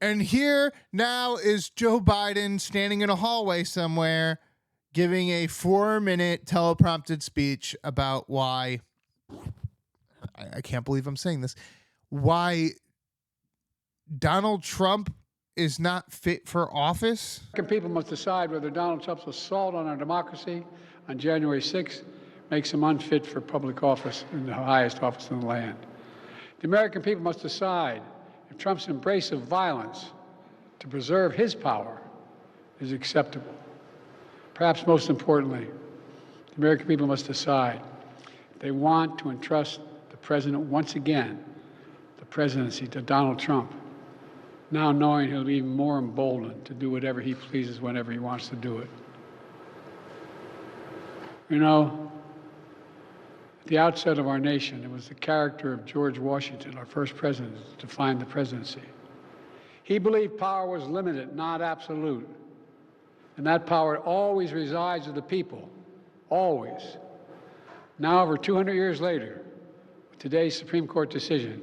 And here now is Joe Biden standing in a hallway somewhere giving a 4-minute teleprompted speech about why, I can't believe I'm saying this, why Donald Trump is not fit for office. American people must decide whether Donald Trump's assault on our democracy on January 6th makes him unfit for public office in the highest office in the land. The American people must decide if Trump's embrace of violence to preserve his power is acceptable. Perhaps most importantly, the American people must decide if they want to entrust the president once again, the presidency, to Donald Trump, now knowing he'll be even more emboldened to do whatever he pleases whenever he wants to do it. At the outset of our nation, it was the character of George Washington, our first president, to define the presidency. He believed power was limited, not absolute. And that power always resides with the people, always. Now, over 200 years later, with today's Supreme Court decision,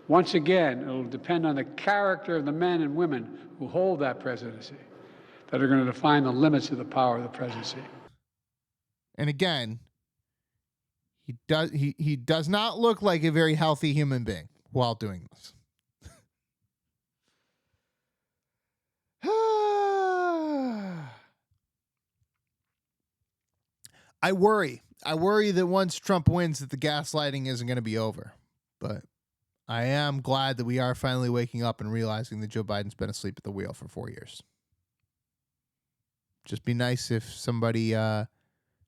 once again, it will depend on the character of the men and women who hold that presidency that are going to define the limits of the power of the presidency. And again, he does not look like a very healthy human being while doing this. I worry that once Trump wins that the gaslighting isn't going to be over. But I am glad that we are finally waking up and realizing that Joe Biden's been asleep at the wheel for 4 years. Just be nice if somebody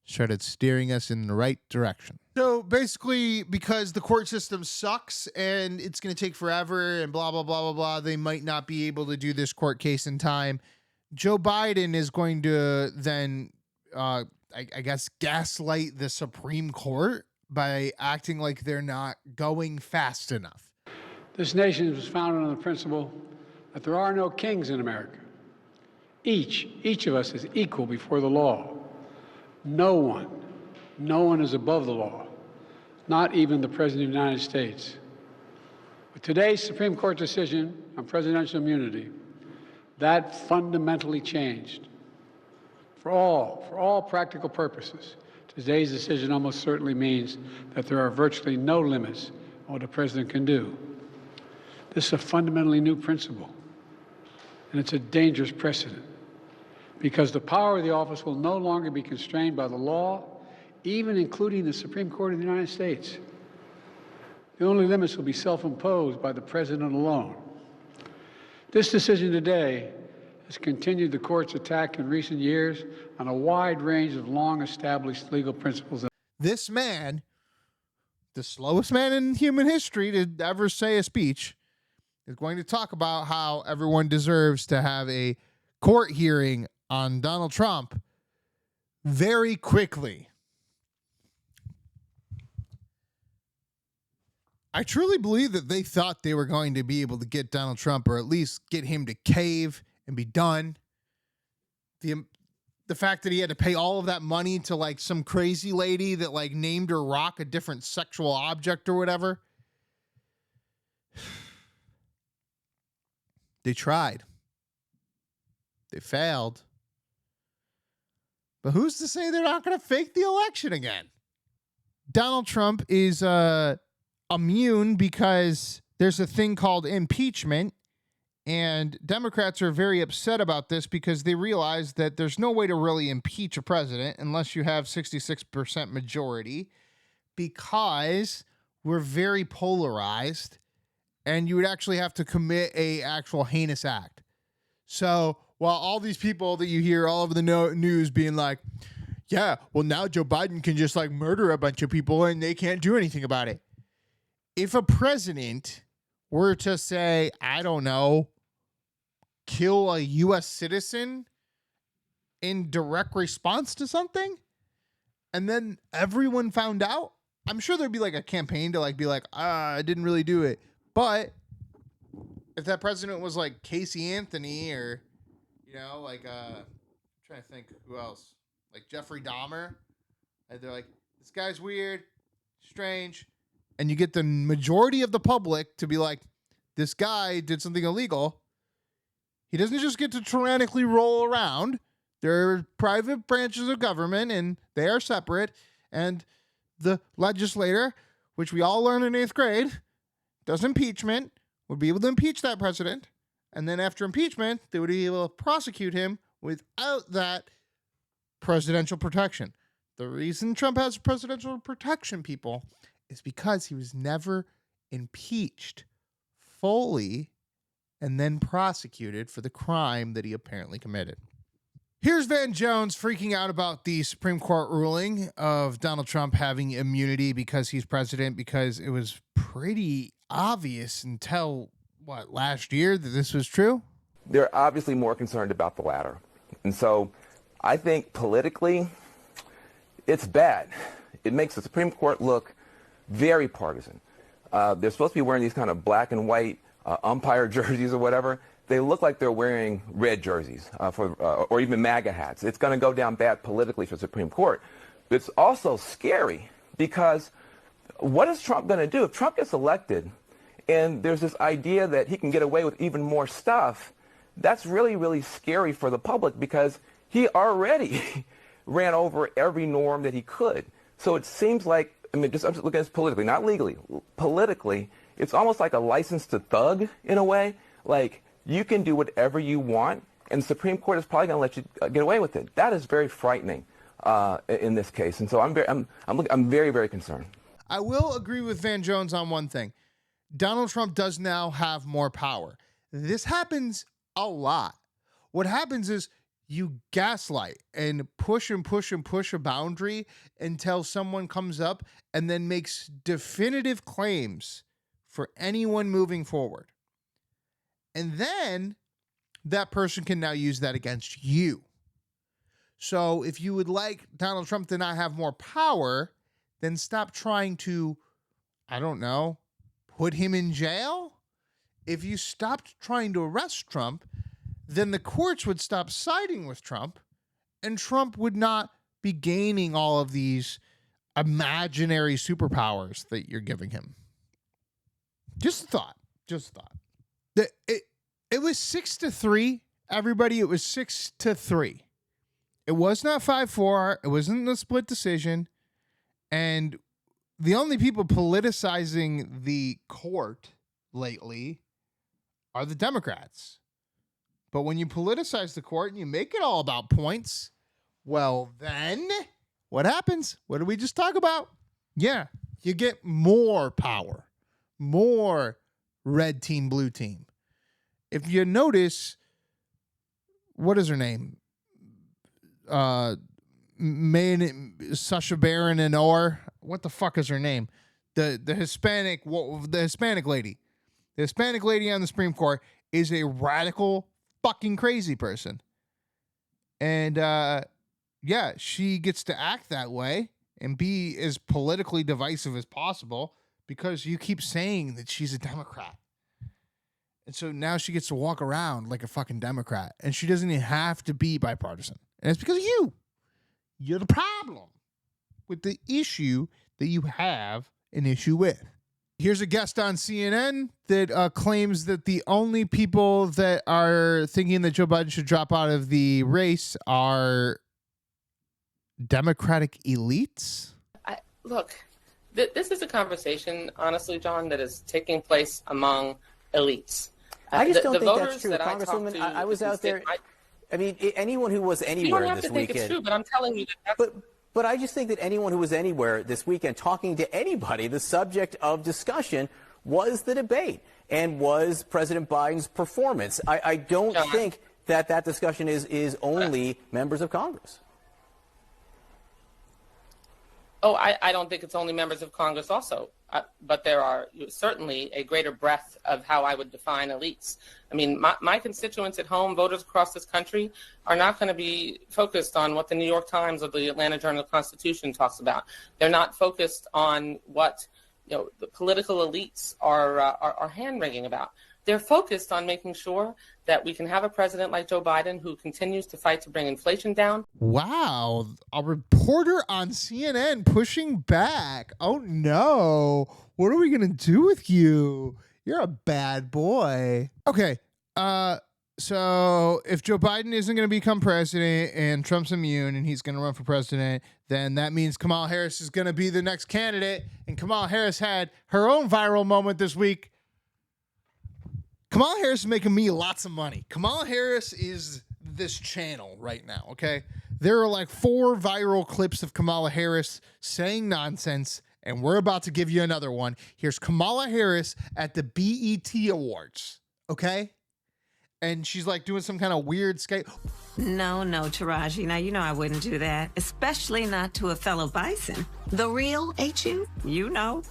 started steering us in the right direction. So basically, because the court system sucks and it's going to take forever and blah, blah, blah, blah, blah, they might not be able to do this court case in time. Joe Biden is going to then, I guess, gaslight the Supreme Court by acting like they're not going fast enough. This nation was founded on the principle that there are no kings in America. Each of us is equal before the law. No one is above the law, not even the President of the United States. With today's Supreme Court decision on presidential immunity, that fundamentally changed. For all practical purposes, today's decision almost certainly means that there are virtually no limits on what a president can do. This is a fundamentally new principle, and it's a dangerous precedent, because the power of the office will no longer be constrained by the law, even including the Supreme Court of the United States. The only limits will be self-imposed by the president alone. This decision today has continued the court's attack in recent years on a wide range of long-established legal principles. This man, the slowest man in human history to ever say a speech, is going to talk about how everyone deserves to have a court hearing on Donald Trump very quickly. I truly believe that they thought they were going to be able to get Donald Trump, or at least get him to cave and be done. The fact that he had to pay all of that money to like some crazy lady that like named her rock a different sexual object or whatever. They tried. They failed. But who's to say they're not going to fake the election again? Donald Trump is immune because there's a thing called impeachment. And Democrats are very upset about this because they realize that there's no way to really impeach a president unless you have 66% majority, because we're very polarized and you would actually have to commit a actual heinous act. So while all these people that you hear all over the news being like, yeah, well, now Joe Biden can just like murder a bunch of people and they can't do anything about it. If a president were to say, I don't know, kill a U.S. citizen in direct response to something, and then everyone found out, I'm sure there'd be like a campaign to like be like, I didn't really do it. But if that president was like Casey Anthony or, you know, like, I'm trying to think who else, like Jeffrey Dahmer, and they're like, this guy's weird, strange, and you get the majority of the public to be like, this guy did something illegal. He doesn't just get to tyrannically roll around. There are private branches of government, and they are separate. And the legislator, which we all learn in 8th grade, does impeachment, would be able to impeach that president. And then after impeachment, they would be able to prosecute him without that presidential protection. The reason Trump has presidential protection, people, is because he was never impeached fully and then prosecuted for the crime that he apparently committed. Here's Van Jones freaking out about the Supreme Court ruling of Donald Trump having immunity because he's president, because it was pretty obvious until, last year that this was true? They're obviously more concerned about the latter. And so I think politically, it's bad. It makes the Supreme Court look very partisan. They're supposed to be wearing these kind of black and white umpire jerseys or whatever. They look like they're wearing red jerseys or even MAGA hats. It's going to go down bad politically for the Supreme Court. But it's also scary because what is Trump going to do? If Trump gets elected and there's this idea that he can get away with even more stuff, that's really, really scary for the public because he already ran over every norm that he could. So it seems like, I'm just looking at this politically, not legally, politically, it's almost like a license to thug in a way. Like, you can do whatever you want, and the Supreme Court is probably going to let you get away with it. That is very frightening in this case, and so I'm very, very concerned. I will agree with Van Jones on one thing. Donald Trump does now have more power. This happens a lot. What happens is you gaslight and push a boundary until someone comes up and then makes definitive claims for anyone moving forward. And then that person can now use that against you. So if you would like Donald Trump to not have more power, then stop trying to, I don't know, put him in jail. If you stopped trying to arrest Trump, then the courts would stop siding with Trump, and Trump would not be gaining all of these imaginary superpowers that you're giving him. Just a thought. It was 6-3. Everybody, it was 6-3. It was not 5-4. It wasn't a split decision. And the only people politicizing the court lately are the Democrats. But when you politicize the court and you make it all about points, well, then what happens? What did we just talk about? Yeah, you get more power, more red team, blue team. If you notice, what is her name? Sacha Baron and what the fuck is her name? The Hispanic lady. The Hispanic lady on the Supreme Court is a radical fucking crazy person. And yeah, she gets to act that way and be as politically divisive as possible because you keep saying that she's a Democrat. And so now she gets to walk around like a fucking Democrat. And she doesn't even have to be bipartisan. And it's because of you. You're the problem with the issue that you have an issue with. Here's a guest on CNN that claims that the only people that are thinking that Joe Biden should drop out of the race are Democratic elites. Look, this is a conversation, honestly, John, that is taking place among elites. I just don't think that's true, Congresswoman. I was out there. I mean, anyone who was anywhere this weekend. You don't have to think it's true, but I'm telling you that. But I just think that anyone who was anywhere this weekend talking to anybody, the subject of discussion was the debate and was President Biden's performance. I don't think that discussion is only members of Congress. Oh, I don't think it's only members of Congress also. But there are certainly a greater breadth of how I would define elites. I mean, my constituents at home, voters across this country, are not going to be focused on what the New York Times or the Atlanta Journal-Constitution talks about. They're not focused on what the political elites are hand-wringing about. They're focused on making sure that we can have a president like Joe Biden who continues to fight to bring inflation down. Wow, a reporter on CNN pushing back. Oh, no. What are we going to do with you? You're a bad boy. Okay, so if Joe Biden isn't going to become president and Trump's immune and he's going to run for president, then that means Kamala Harris is going to be the next candidate. And Kamala Harris had her own viral moment this week. Kamala Harris is making me lots of money. Kamala Harris is this channel right now, okay? There are like 4 viral clips of Kamala Harris saying nonsense, and we're about to give you another one. Here's Kamala Harris at the BET Awards, okay? And she's like doing some kind of weird skate. No, Taraji. Now, you know I wouldn't do that, especially not to a fellow bison. The real, ain't you? You know.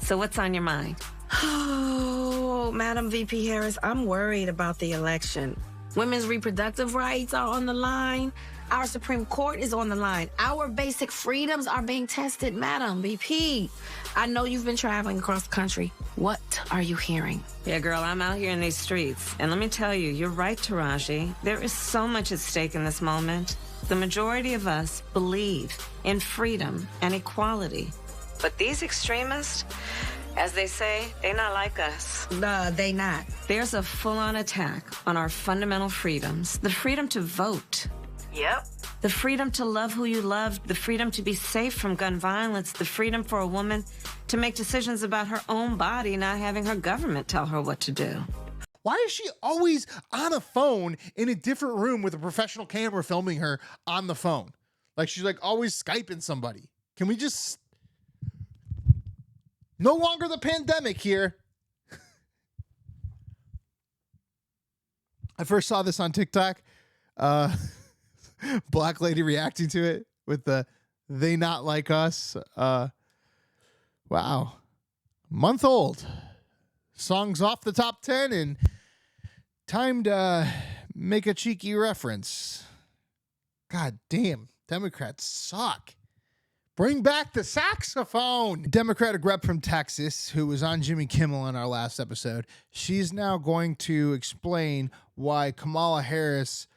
So what's on your mind? Oh, Madam VP Harris, I'm worried about the election. Women's reproductive rights are on the line. Our Supreme Court is on the line. Our basic freedoms are being tested, Madam VP. I know you've been traveling across the country. What are you hearing? Yeah, girl, I'm out here in these streets. And let me tell you, you're right, Taraji. There is so much at stake in this moment. The majority of us believe in freedom and equality. But these extremists, as they say, they not like us. They not. There's a full-on attack on our fundamental freedoms. The freedom to vote. Yep. The freedom to love who you love. The freedom to be safe from gun violence. The freedom for a woman to make decisions about her own body, not having her government tell her what to do. Why is she always on a phone in a different room with a professional camera filming her on the phone? Like she's like always Skyping somebody. Can we just... No longer the pandemic here. I first saw this on TikTok. Black lady reacting to it with the "they not like us." Wow. Month old. Songs off the top 10 and time to make a cheeky reference. God damn, Democrats suck. Bring back the saxophone. Democratic rep from Texas, who was on Jimmy Kimmel in our last episode, she's now going to explain why Kamala Harris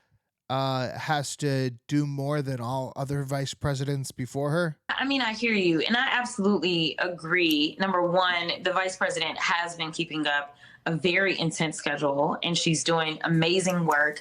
has to do more than all other vice presidents before her. I mean, I hear you, and I absolutely agree. Number one, the vice president has been keeping up a very intense schedule, and she's doing amazing work.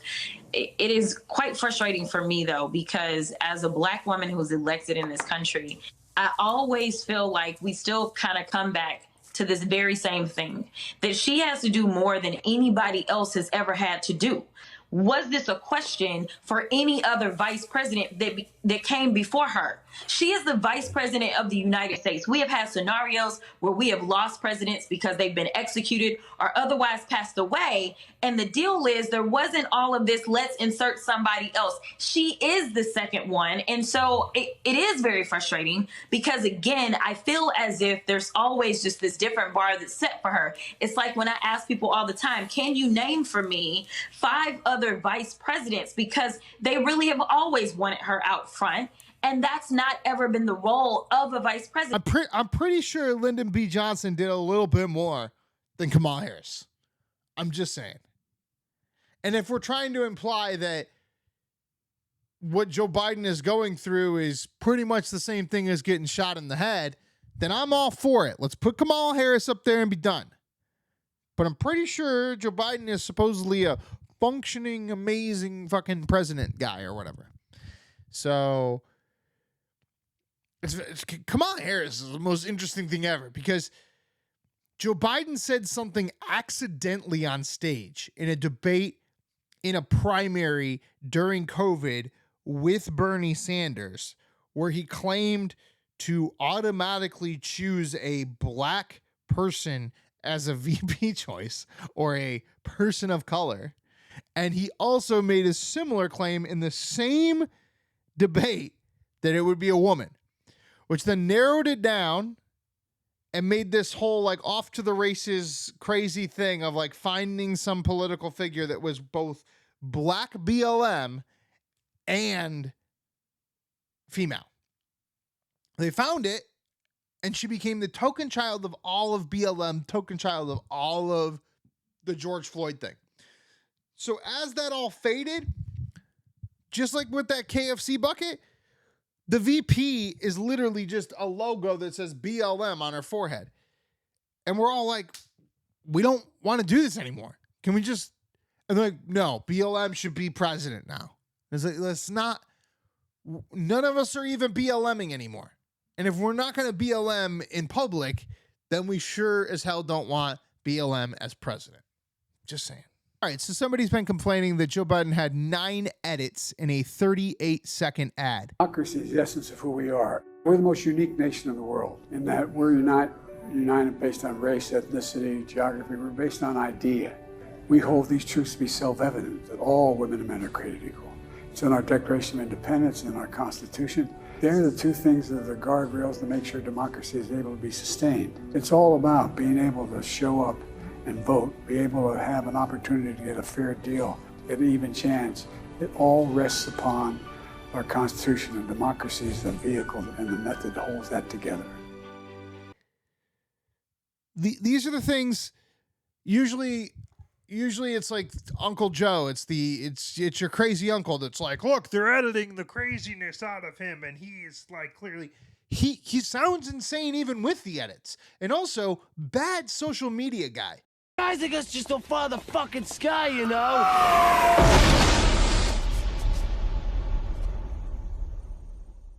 It is quite frustrating for me, though, because as a Black woman who's elected in this country, I always feel like we still kind of come back to this very same thing, that she has to do more than anybody else has ever had to do. was this a question for any other vice president that came before her? She is the vice president of the United States. We have had scenarios where we have lost presidents because they've been executed or otherwise passed away. And the deal is there wasn't all of this, let's insert somebody else. She is the second one. And so it is very frustrating because, again, I feel as if there's always just this different bar that's set for her. It's like when I ask people all the time, can you name for me 5 other vice presidents? Because they really have always wanted her out front. And that's not ever been the role of a vice president. I'm pretty sure Lyndon B. Johnson did a little bit more than Kamala Harris. I'm just saying. And if we're trying to imply that what Joe Biden is going through is pretty much the same thing as getting shot in the head, then I'm all for it. Let's put Kamala Harris up there and be done. But I'm pretty sure Joe Biden is supposedly a functioning, amazing fucking president guy or whatever. So Kamala Harris is the most interesting thing ever because Joe Biden said something accidentally on stage in a debate in a primary during COVID with Bernie Sanders, where he claimed to automatically choose a black person as a VP choice or a person of color. And he also made a similar claim in the same debate that it would be a woman, which then narrowed it down and made this whole like off to the races crazy thing of like finding some political figure that was both black BLM and female. They found it, and she became the token child of all of BLM, token child of all of the George Floyd thing. So as that all faded, just like with that KFC bucket, the VP is literally just a logo that says BLM on her forehead. And we're all like, we don't want to do this anymore. Can we just... And they're like, no, BLM should be president now. It's like, let's not... None of us are even BLMing anymore. And if we're not going to BLM in public, then we sure as hell don't want BLM as president. Just saying. All right, so somebody's been complaining that Joe Biden had 9 edits in a 38-second ad. Democracy is the essence of who we are. We're the most unique nation in the world in that we're not united based on race, ethnicity, geography. We're based on idea. We hold these truths to be self-evident, that all women and men are created equal. It's in our Declaration of Independence and our Constitution. They're the 2 things that are the guardrails to make sure democracy is able to be sustained. It's all about being able to show up and vote, be able to have an opportunity to get a fair deal, get an even chance. It all rests upon our Constitution, and democracy is the vehicle and the method that holds that together. These are the things, usually it's like Uncle Joe. It's your crazy uncle that's like, look, they're editing the craziness out of him, and he is like clearly... He sounds insane even with the edits. And also, bad social media guy. Guys, I guess just don't fly the fucking sky, you know?